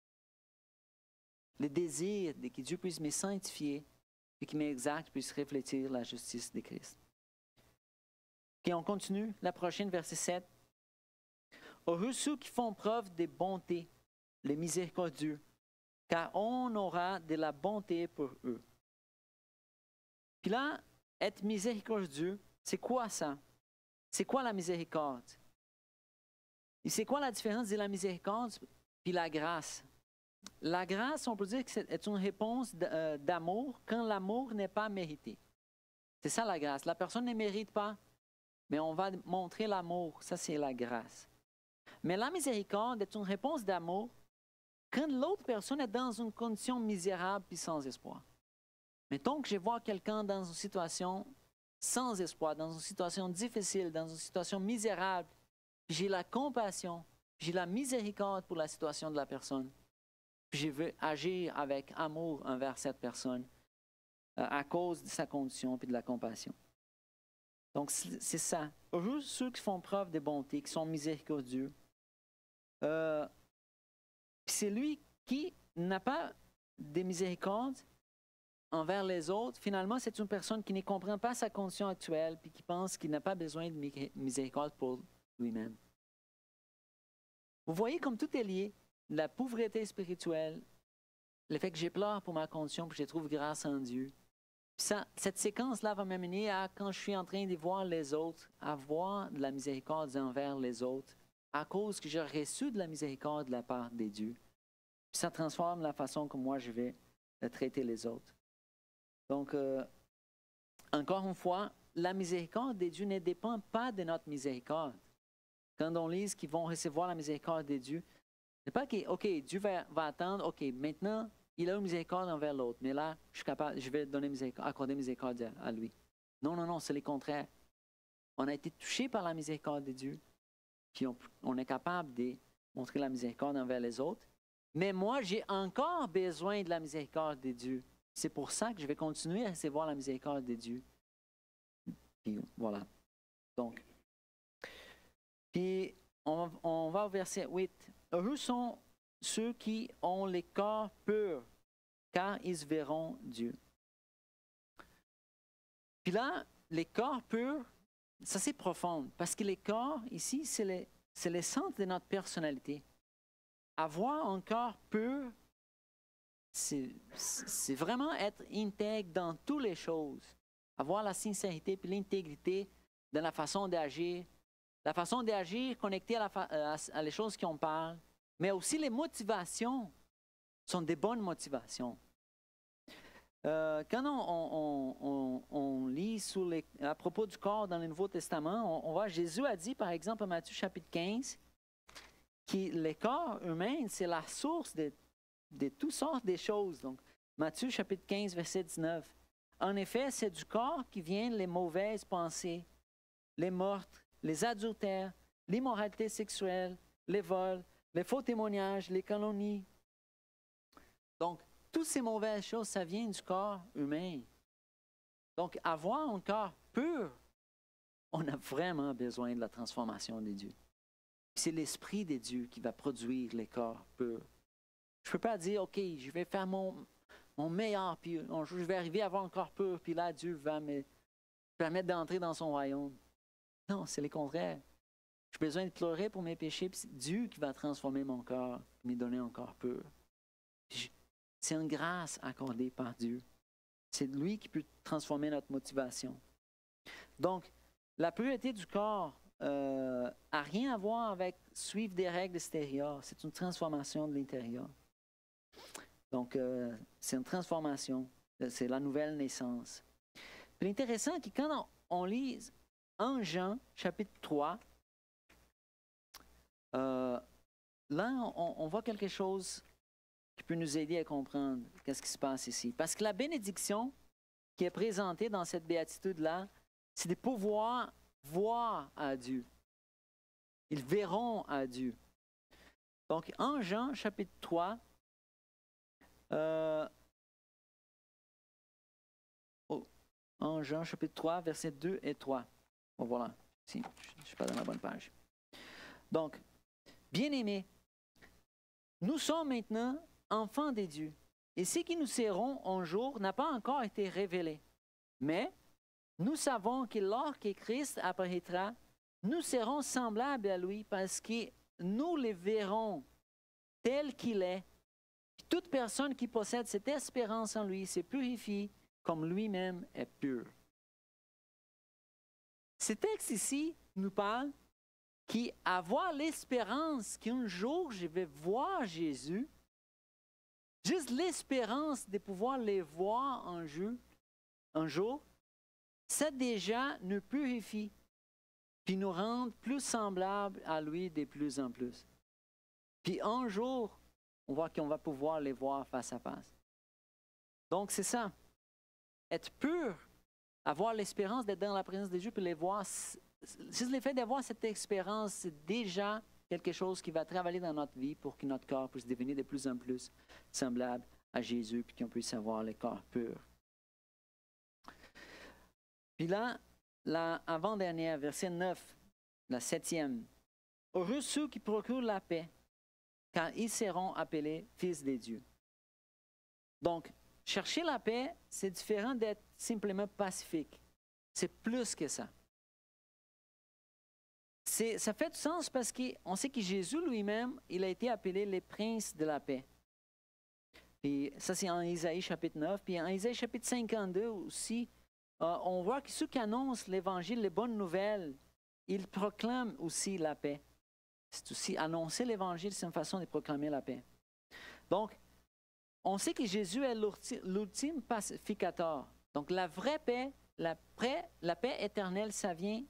Le désir de que Dieu puisse me sanctifier et que mes actes puissent refléter la justice de Christ. OK, on continue. La prochaine, verset 7. Heureux ceux qui font preuve de bonté, les miséricordieux, car on aura de la bonté pour eux. Puis là, être miséricordieux, c'est quoi ça? C'est quoi la miséricorde? Et c'est quoi la différence de la miséricorde et la grâce? La grâce, on peut dire que c'est une réponse d'amour quand l'amour n'est pas mérité. C'est ça la grâce. La personne ne mérite pas, mais on va montrer l'amour. Ça, c'est la grâce. Mais la miséricorde est une réponse d'amour quand l'autre personne est dans une condition misérable et sans espoir. Mettons que je vois quelqu'un dans une situation sans espoir, dans une situation difficile, dans une situation misérable, puis j'ai la compassion, puis j'ai la miséricorde pour la situation de la personne. Puis je veux agir avec amour envers cette personne à cause de sa condition et de la compassion. Donc, c'est ça. Heureux ceux qui font preuve de bonté, qui sont miséricordieux. C'est lui qui n'a pas de miséricorde envers les autres, finalement, c'est une personne qui ne comprend pas sa condition actuelle puis qui pense qu'il n'a pas besoin de miséricorde pour lui-même. Vous voyez comme tout est lié. La pauvreté spirituelle, le fait que j'ai pleure pour ma condition puis je trouve grâce en Dieu. Cette séquence-là va m'amener à, quand je suis en train de voir les autres, à voir de la miséricorde envers les autres, à cause que j'ai reçu de la miséricorde de la part des dieux. Puis ça transforme la façon que moi je vais traiter les autres. Donc, encore une fois, la miséricorde des dieux ne dépend pas de notre miséricorde. Quand on lit qu'ils vont recevoir la miséricorde des dieux, c'est pas que, OK, Dieu va attendre, OK, maintenant, il a une miséricorde envers l'autre, mais là, je vais accorder miséricorde à lui. Non, non, non, c'est le contraire. On a été touché par la miséricorde de Dieu, puis on est capable de montrer la miséricorde envers les autres. Mais moi, j'ai encore besoin de la miséricorde de Dieu. C'est pour ça que je vais continuer à recevoir la miséricorde de Dieu. Puis voilà. Donc, puis on va au verset 8. Heureux sont ceux qui ont les corps purs, car ils verront Dieu. Puis là, les corps purs, ça c'est profond, parce que les corps, ici, c'est le centre de notre personnalité. Avoir un corps pur, c'est vraiment être intègre dans toutes les choses. Avoir la sincérité et l'intégrité dans la façon d'agir. La façon d'agir connectée à les choses qu'on parle. Mais aussi les motivations sont des bonnes motivations. Quand on lit à propos du corps dans le Nouveau Testament, on voit Jésus a dit, par exemple, en Matthieu chapitre 15, que le corps humain, c'est la source de toutes sortes de choses. Donc, Matthieu chapitre 15, verset 19. En effet, c'est du corps qui viennent les mauvaises pensées, les meurtres, les adultères, l'immoralité sexuelle, les vols, les faux témoignages, les calomnies. Donc, toutes ces mauvaises choses, ça vient du corps humain. Donc, avoir un corps pur, on a vraiment besoin de la transformation de Dieu. C'est l'Esprit de Dieu qui va produire les corps purs. Je ne peux pas dire, OK, je vais faire mon meilleur, puis je vais arriver à avoir un corps pur, puis là, Dieu va me permettre d'entrer dans son royaume. Non, c'est le contraire. J'ai besoin de pleurer pour mes péchés, puis c'est Dieu qui va transformer mon corps, me donner un corps pur. C'est une grâce accordée par Dieu. C'est lui qui peut transformer notre motivation. Donc, la pureté du corps n'a rien à voir avec suivre des règles extérieures. C'est une transformation de l'intérieur. Donc, c'est une transformation. C'est la nouvelle naissance. Puis l'intéressant, c'est que quand on lit en Jean, chapitre 3, là, on voit quelque chose qui peut nous aider à comprendre qu'est-ce qui se passe ici. Parce que la bénédiction qui est présentée dans cette béatitude-là, c'est de pouvoir voir à Dieu. Ils verront à Dieu. Donc, en Jean, chapitre 3, en Jean, chapitre 3, versets 2 et 3. Bon, voilà. Si, je ne suis pas dans la bonne page. Donc, bien-aimés, nous sommes maintenant enfants des dieux. Et ce qui nous seront un jour n'a pas encore été révélé. Mais nous savons que lorsque Christ apparaîtra, nous serons semblables à lui parce que nous le verrons tel qu'il est. Toute personne qui possède cette espérance en lui se purifie comme lui-même est pur. Ce texte ici nous parle qu'avoir l'espérance qu'un jour je vais voir Jésus, juste l'espérance de pouvoir les voir un jour, ça déjà nous purifie, puis nous rend plus semblables à lui de plus en plus. Puis un jour, on voit qu'on va pouvoir les voir face à face. Donc c'est ça, être pur, avoir l'espérance d'être dans la présence de Dieu, puis les voir, juste le fait d'avoir cette expérience, c'est déjà quelque chose qui va travailler dans notre vie pour que notre corps puisse devenir de plus en plus semblable à Jésus, puis qu'on puisse avoir le corps pur. Puis là, la avant-dernière, verset 9, la 7e. Heureux ceux qui procurent la paix, car ils seront appelés fils des dieux. Donc, chercher la paix, c'est différent d'être simplement pacifique. C'est plus que ça. Ça fait du sens parce qu'on sait que Jésus lui-même, il a été appelé le prince de la paix. Puis ça, c'est en Isaïe chapitre 9. Puis en Isaïe chapitre 52 aussi, on voit que ceux qui annoncent l'Évangile, les bonnes nouvelles, ils proclament aussi la paix. C'est aussi annoncer l'Évangile, c'est une façon de proclamer la paix. Donc, on sait que Jésus est l'ultime pacificateur. Donc, la vraie paix, la paix éternelle, ça vient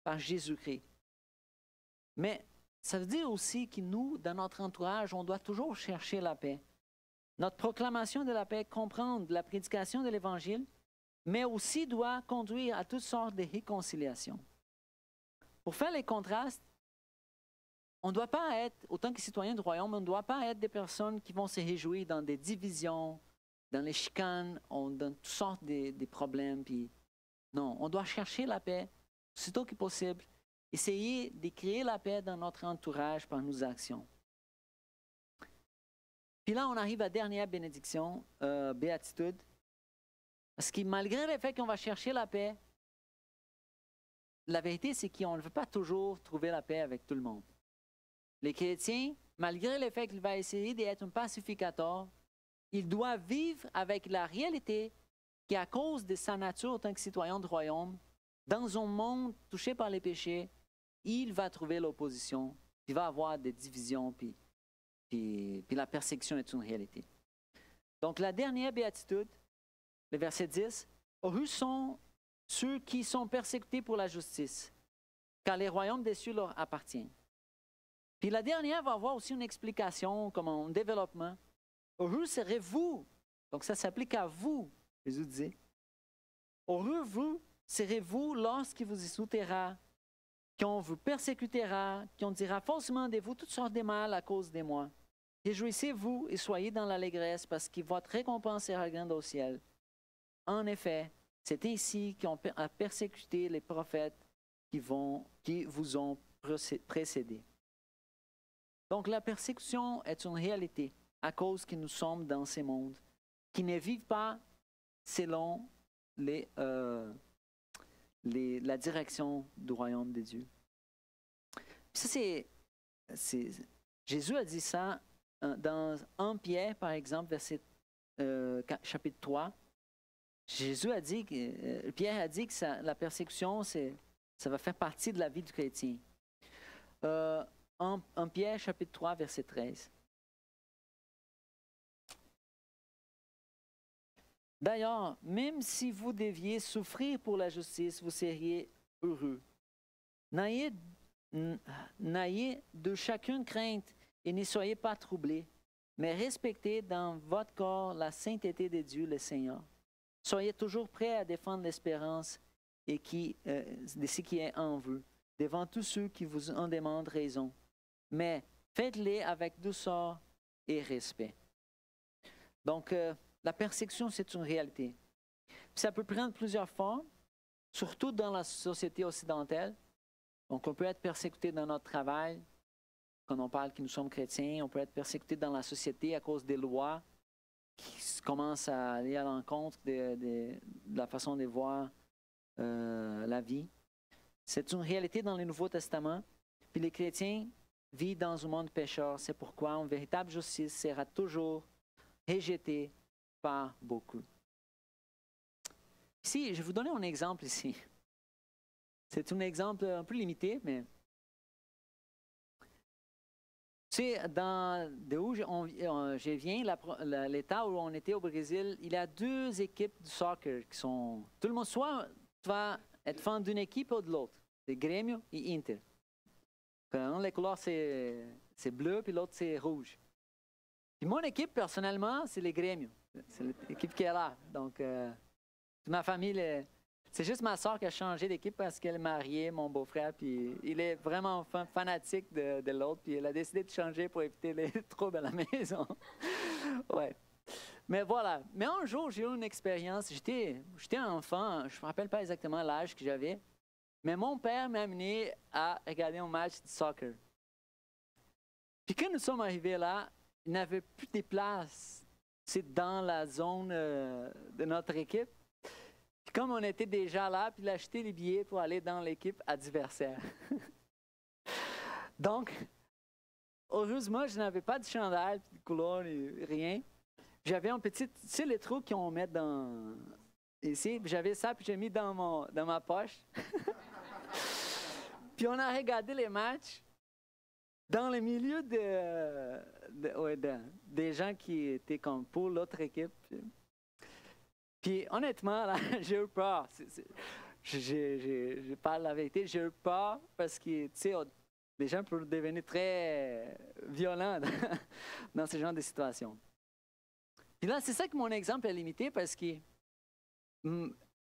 par Jésus-Christ. Mais ça veut dire aussi que nous, dans notre entourage, on doit toujours chercher la paix. Notre proclamation de la paix comprend la prédication de l'Évangile, mais aussi doit conduire à toutes sortes de réconciliations. Pour faire les contrastes, on ne doit pas être, autant que citoyens du royaume, on ne doit pas être des personnes qui vont se réjouir dans des divisions, dans les chicanes, dans toutes sortes de problèmes. Puis non, on doit chercher la paix, aussitôt que possible, essayer de créer la paix dans notre entourage par nos actions. Puis là, on arrive à la dernière bénédiction, béatitude. Parce que malgré le fait qu'on va chercher la paix, la vérité, c'est qu'on ne veut pas toujours trouver la paix avec tout le monde. Les chrétiens, malgré le fait qu'il va essayer d'être un pacificateur, il doit vivre avec la réalité qu'à cause de sa nature en tant que citoyen du royaume, dans un monde touché par les péchés, il va trouver l'opposition, il va avoir des divisions, puis la persécution est une réalité. Donc la dernière béatitude, le verset 10, « Heureux sont ceux qui sont persécutés pour la justice, car les royaumes des cieux leur appartiennent. » Puis la dernière va avoir aussi une explication, comme un développement. « Heureux serez-vous » donc ça s'applique à vous, Jésus disait. « Heureux vous serez-vous lorsqu'il vous insultera, qu'on vous persécutera, qu'on dira faussement de vous toutes sortes de mal à cause de moi. Réjouissez-vous et soyez dans l'allégresse, parce que votre récompense sera grande au ciel. En effet, c'est ainsi qu'on a persécuté les prophètes qui vous ont précédés. » Donc la persécution est une réalité à cause que nous sommes dans ce monde, qui ne vivent pas selon la direction du royaume de Dieu. Ça, Jésus a dit ça dans 1 Pierre, par exemple, verset chapitre 3. Jésus a dit, Pierre a dit que la persécution, ça va faire partie de la vie du chrétien. En Pierre, chapitre 3, verset 13. D'ailleurs, même si vous deviez souffrir pour la justice, vous seriez heureux. N'ayez de chacune crainte et ne soyez pas troublés, mais respectez dans votre corps la sainteté de Dieu, le Seigneur. Soyez toujours prêts à défendre l'espérance de ce qui est en vous, devant tous ceux qui vous en demandent raison. Mais faites-les avec douceur et respect. Donc, la persécution, c'est une réalité. Puis ça peut prendre plusieurs formes, surtout dans la société occidentale. Donc, on peut être persécuté dans notre travail, quand on parle que nous sommes chrétiens. On peut être persécuté dans la société à cause des lois qui commencent à aller à l'encontre de la façon de voir la vie. C'est une réalité dans le Nouveau Testament. Puis les chrétiens vivent dans un monde pécheur. C'est pourquoi une véritable justice sera toujours rejetée par beaucoup. Ici, je vais vous donner un exemple ici. C'est un exemple un peu limité, mais tu sais, d'où je viens, l'État où on était au Brésil, il y a 2 équipes de soccer qui sont... Tout le monde, soit tu vas être fan d'une équipe ou de l'autre. C'est Grêmio et Inter. Un, les couleurs, c'est bleu, puis l'autre, c'est rouge. Puis mon équipe, personnellement, c'est les Grêmio. C'est l'équipe qui est là. Donc, ma famille, c'est juste ma soeur qui a changé d'équipe parce qu'elle est mariée, mon beau-frère, puis il est vraiment fanatique de l'autre, puis elle a décidé de changer pour éviter les troubles à la maison. Ouais. Mais voilà. Mais un jour, j'ai eu une expérience. J'étais enfant, je ne me rappelle pas exactement l'âge que j'avais, mais mon père m'a amené à regarder un match de soccer. Puis quand nous sommes arrivés là, il n'y avait plus de place c'est dans la zone de notre équipe. Puis comme on était déjà là, puis il a acheté les billets pour aller dans l'équipe adversaire. Donc, heureusement, je n'avais pas de chandail, de couleur, ni rien. J'avais un petit, tu sais, les trous qu'on met dans ici. J'avais ça, puis j'ai mis dans ma poche. Puis on a regardé les matchs dans le milieu des gens qui étaient comme pour l'autre équipe. Puis honnêtement, là, j'ai eu peur. Je parle la vérité, j'ai eu peur parce que, tu sais, les gens peuvent devenir très violents dans ce genre de situations. Puis là, c'est ça que mon exemple est limité parce que,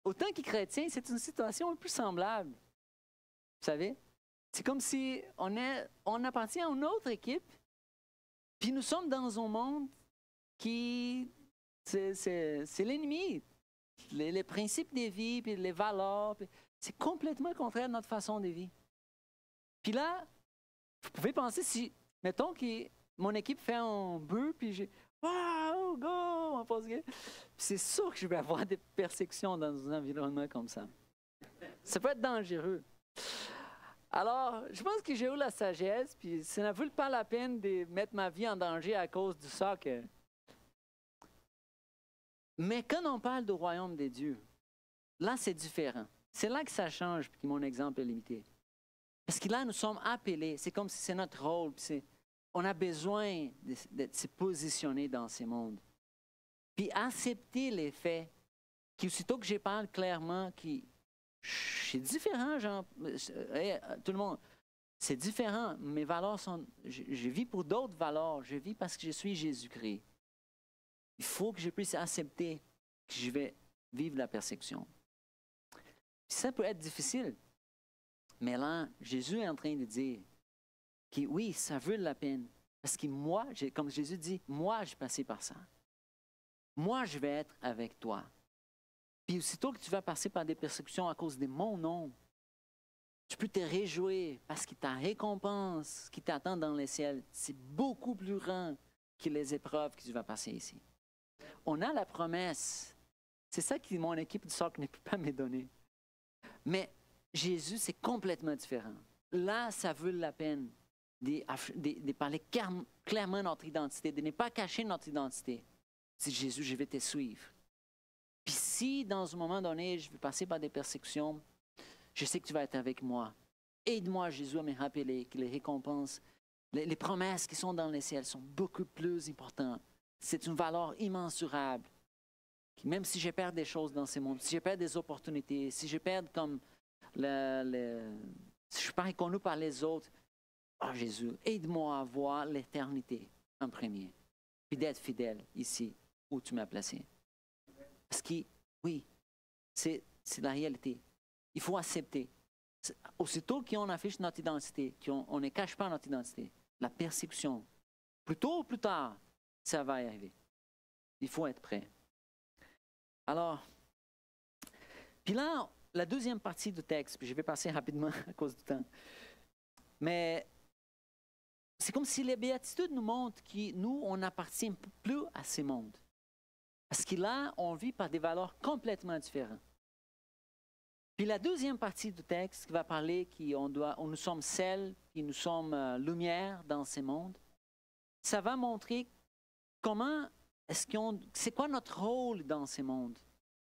autant que chrétien, c'est une situation un peu semblable. Vous savez? C'est comme si on appartient à une autre équipe, puis nous sommes dans un monde qui, c'est l'ennemi. Les principes de vie, puis les valeurs, c'est complètement contraire à notre façon de vivre. Puis là, vous pouvez penser si, mettons que mon équipe fait un but, puis j'ai « Wow, go! » on pense que c'est sûr que je vais avoir des persécutions dans un environnement comme ça. Ça peut être dangereux. Alors, je pense que j'ai eu la sagesse, puis ça n'a valu pas la peine de mettre ma vie en danger à cause du soccer. Mais quand on parle du royaume des dieux, là, c'est différent. C'est là que ça change, puis que mon exemple est limité. Parce que là, nous sommes appelés, c'est comme si c'est notre rôle, puis on a besoin de se positionner dans ces mondes. Puis accepter les faits, qu'aussitôt que je parle clairement, c'est différent, genre, tout le monde, c'est différent. Mes valeurs sont, je vis pour d'autres valeurs, je vis parce que je suis Jésus-Christ. Il faut que je puisse accepter que je vais vivre la persécution. Puis ça peut être difficile, mais là, Jésus est en train de dire que oui, ça vaut la peine. Parce que moi, comme Jésus dit, moi, je suis passé par ça. Moi, je vais être avec toi. Puis aussitôt que tu vas passer par des persécutions à cause de mon nom, tu peux te réjouir parce que ta récompense qui t'attend dans les ciels, c'est beaucoup plus grand que les épreuves que tu vas passer ici. On a la promesse. C'est ça que mon équipe du soccer ne peut pas me donner. Mais Jésus, c'est complètement différent. Là, ça vaut la peine de parler clairement de notre identité, de ne pas cacher notre identité. C'est Jésus, je vais te suivre. Puis si, dans un moment donné, je vais passer par des persécutions, je sais que tu vas être avec moi. Aide-moi, Jésus, à me rappeler que les récompenses, les promesses qui sont dans les ciels sont beaucoup plus importantes. C'est une valeur immensurable. Même si je perds des choses dans ces mondes, si je perds des opportunités, si je perds comme si je suis pas reconnu par les autres, oh Jésus, aide-moi à voir l'éternité en premier, puis d'être fidèle ici où tu m'as placé. Parce que, oui, c'est la réalité. Il faut accepter. Aussitôt qu'on affiche notre identité, qu'on ne cache pas notre identité, la persécution, plus tôt ou plus tard, ça va y arriver. Il faut être prêt. Alors, puis là, la deuxième partie du texte, puis je vais passer rapidement à cause du temps, mais c'est comme si les béatitudes nous montrent que nous, on n'appartient plus à ces mondes. Parce que là, on vit par des valeurs complètement différentes. Puis la deuxième partie du texte qui va parler qu'on nous sommes sel, puis nous sommes lumière dans ces mondes, ça va montrer comment c'est quoi notre rôle dans ces mondes.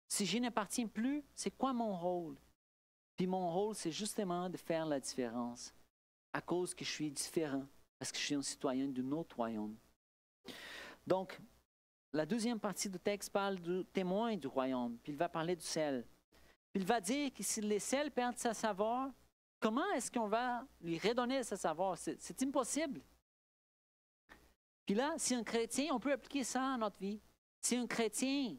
Si je n'appartiens plus, c'est quoi mon rôle? Puis mon rôle, c'est justement de faire la différence à cause que je suis différent, parce que je suis un citoyen d'un autre royaume. Donc, la deuxième partie du texte parle du témoin du royaume, puis il va parler du sel. Puis il va dire que si les sels perdent sa saveur, comment est-ce qu'on va lui redonner sa saveur? C'est impossible. Puis là, si un chrétien, on peut appliquer ça à notre vie. Si un chrétien,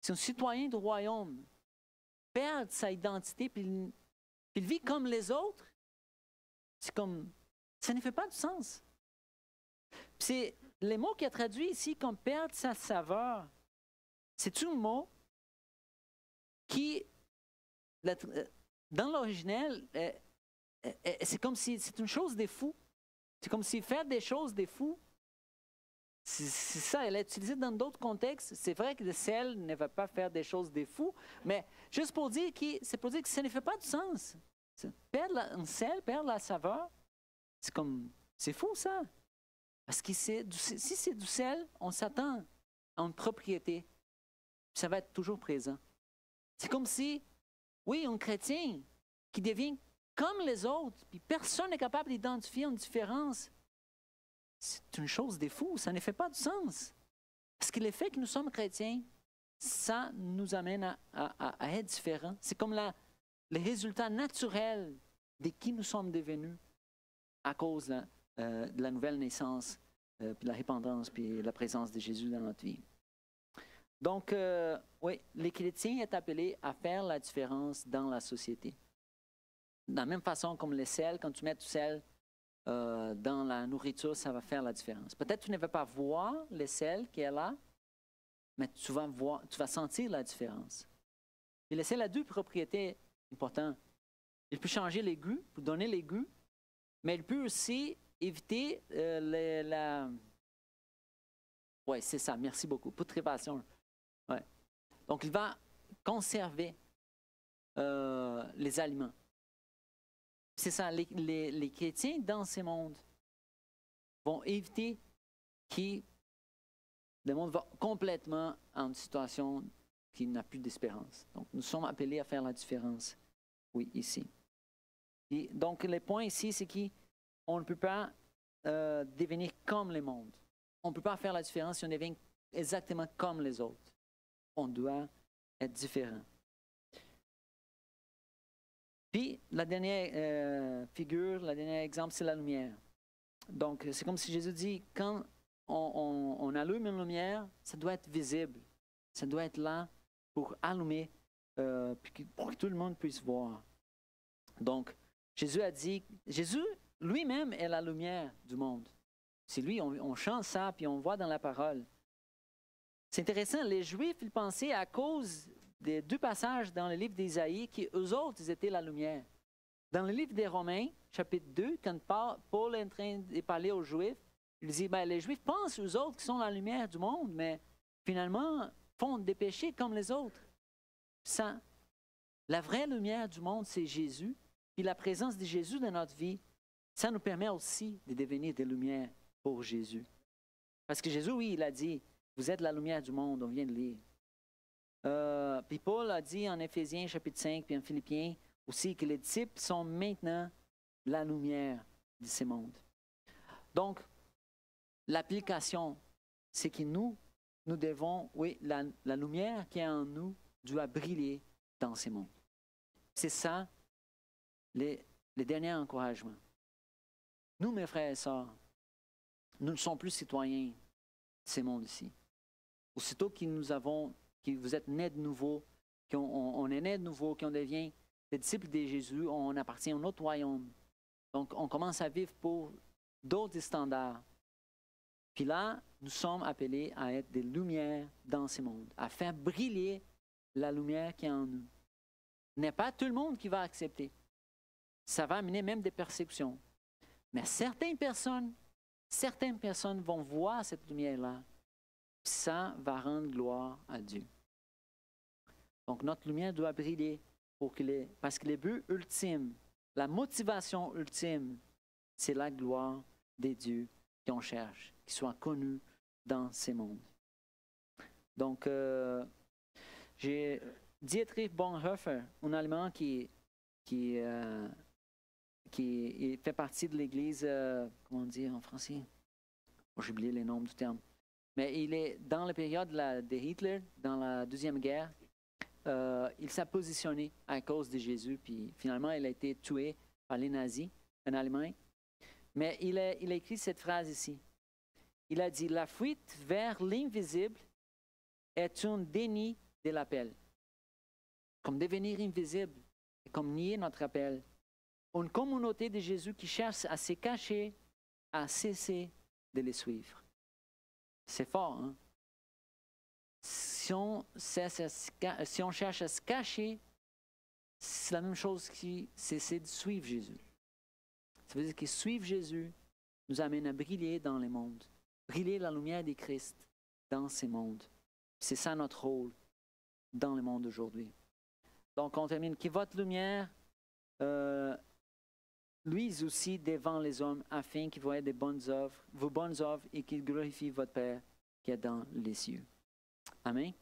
si un citoyen du royaume perd sa identité, puis il vit comme les autres, c'est comme, ça ne fait pas de sens. Puis c'est les mots qui est traduit ici comme perdre sa saveur. C'est un mot qui, dans l'original, c'est comme si c'est une chose de fou. C'est comme si faire des choses de fou, C'est ça, elle est utilisée dans d'autres contextes. C'est vrai que le sel ne va pas faire des choses des fous, mais juste pour dire c'est pour dire que ça ne fait pas de sens. Perdre un sel, perdre la saveur, c'est fou ça. Parce que si c'est du sel, on s'attend à une propriété. Ça va être toujours présent. C'est comme si, oui, un chrétien qui devient comme les autres, puis personne n'est capable d'identifier une différence. C'est une chose de fou, ça ne fait pas de sens. Parce que le fait que nous sommes chrétiens, ça nous amène à être différents. C'est comme le résultat naturel de qui nous sommes devenus à cause de la nouvelle naissance, puis de la repentance, puis la présence de Jésus dans notre vie. Donc, oui, les chrétiens sont appelés à faire la différence dans la société. De la même façon comme le sel, quand tu mets du sel dans la nourriture, ça va faire la différence. Peut-être que tu ne vas pas voir le sel qui est là, mais tu vas sentir la différence. Et le sel a deux propriétés importantes. Il peut changer les goûts, pour donner les goûts, mais il peut aussi éviter Oui, c'est ça, merci beaucoup. Putréfaction. Ouais. Donc, il va conserver les aliments. C'est ça, les chrétiens dans ce monde vont éviter que le monde va complètement en une situation qui n'a plus d'espérance. Donc, nous sommes appelés à faire la différence, oui, ici. Et donc, le point ici, c'est qu'on ne peut pas devenir comme le monde. On ne peut pas faire la différence si on devient exactement comme les autres. On doit être différent. Puis, la dernière figure, le dernier exemple, c'est la lumière. Donc, c'est comme si Jésus dit, quand on allume une lumière, ça doit être visible. Ça doit être là pour allumer, pour que tout le monde puisse voir. Donc, Jésus a dit, Jésus lui-même est la lumière du monde. C'est lui, on chante ça, puis on voit dans la parole. C'est intéressant, les Juifs, ils pensaient à cause des deux passages dans le livre d'Ésaïe qu'eux autres, ils étaient la lumière. Dans le livre des Romains, chapitre 2, quand Paul est en train de parler aux Juifs, il dit, les Juifs pensent aux autres qui sont la lumière du monde, mais finalement font des péchés comme les autres. Ça, la vraie lumière du monde, c'est Jésus. Puis la présence de Jésus dans notre vie, ça nous permet aussi de devenir des lumières pour Jésus. Parce que Jésus, oui, il a dit, vous êtes la lumière du monde, on vient de lire. Puis Paul a dit en Éphésiens chapitre 5, puis en Philippiens aussi, que les disciples sont maintenant la lumière de ce monde. Donc, l'application, c'est que nous devons, oui, la lumière qui est en nous doit briller dans ce monde. C'est ça, les derniers encouragements. Nous, mes frères et sœurs, nous ne sommes plus citoyens de ce monde-ci. Aussitôt que vous êtes nés de nouveau, qu'on est nés de nouveau, qu'on devient des disciples de Jésus, on appartient à un autre royaume. Donc, on commence à vivre pour d'autres standards. Puis là, nous sommes appelés à être des lumières dans ce monde, à faire briller la lumière qui est en nous. Ce n'est pas tout le monde qui va accepter. Ça va amener même des perceptions. Mais certaines personnes vont voir cette lumière-là. Ça va rendre gloire à Dieu. Donc, notre lumière doit briller parce que le but ultime, la motivation ultime, c'est la gloire des dieux qu'on cherche, qui soient connus dans ces mondes. Donc, j'ai Dietrich Bonhoeffer, un Allemand qui fait partie de l'Église, comment dire en français? J'ai oublié les noms du terme. Mais il est dans la période de Hitler, dans la Deuxième Guerre. Il s'est positionné à cause de Jésus, puis finalement, il a été tué par les nazis en Allemagne. Mais il a écrit cette phrase ici. Il a dit, « La fuite vers l'invisible est un déni de l'appel. » Comme devenir invisible, comme nier notre appel. Une communauté de Jésus qui cherche à se cacher, à cesser de les suivre. C'est fort, hein? Si on cherche à se cacher, c'est la même chose que cesser de suivre Jésus. Ça veut dire que suivre Jésus nous amène à briller dans le monde. briller la lumière de Christ dans ces mondes. C'est ça notre rôle dans le monde d'aujourd'hui. Donc, on termine. Que votre lumière luise aussi devant les hommes, afin qu'ils voient vos bonnes œuvres, et qu'ils glorifient votre Père qui est dans les cieux. Amen.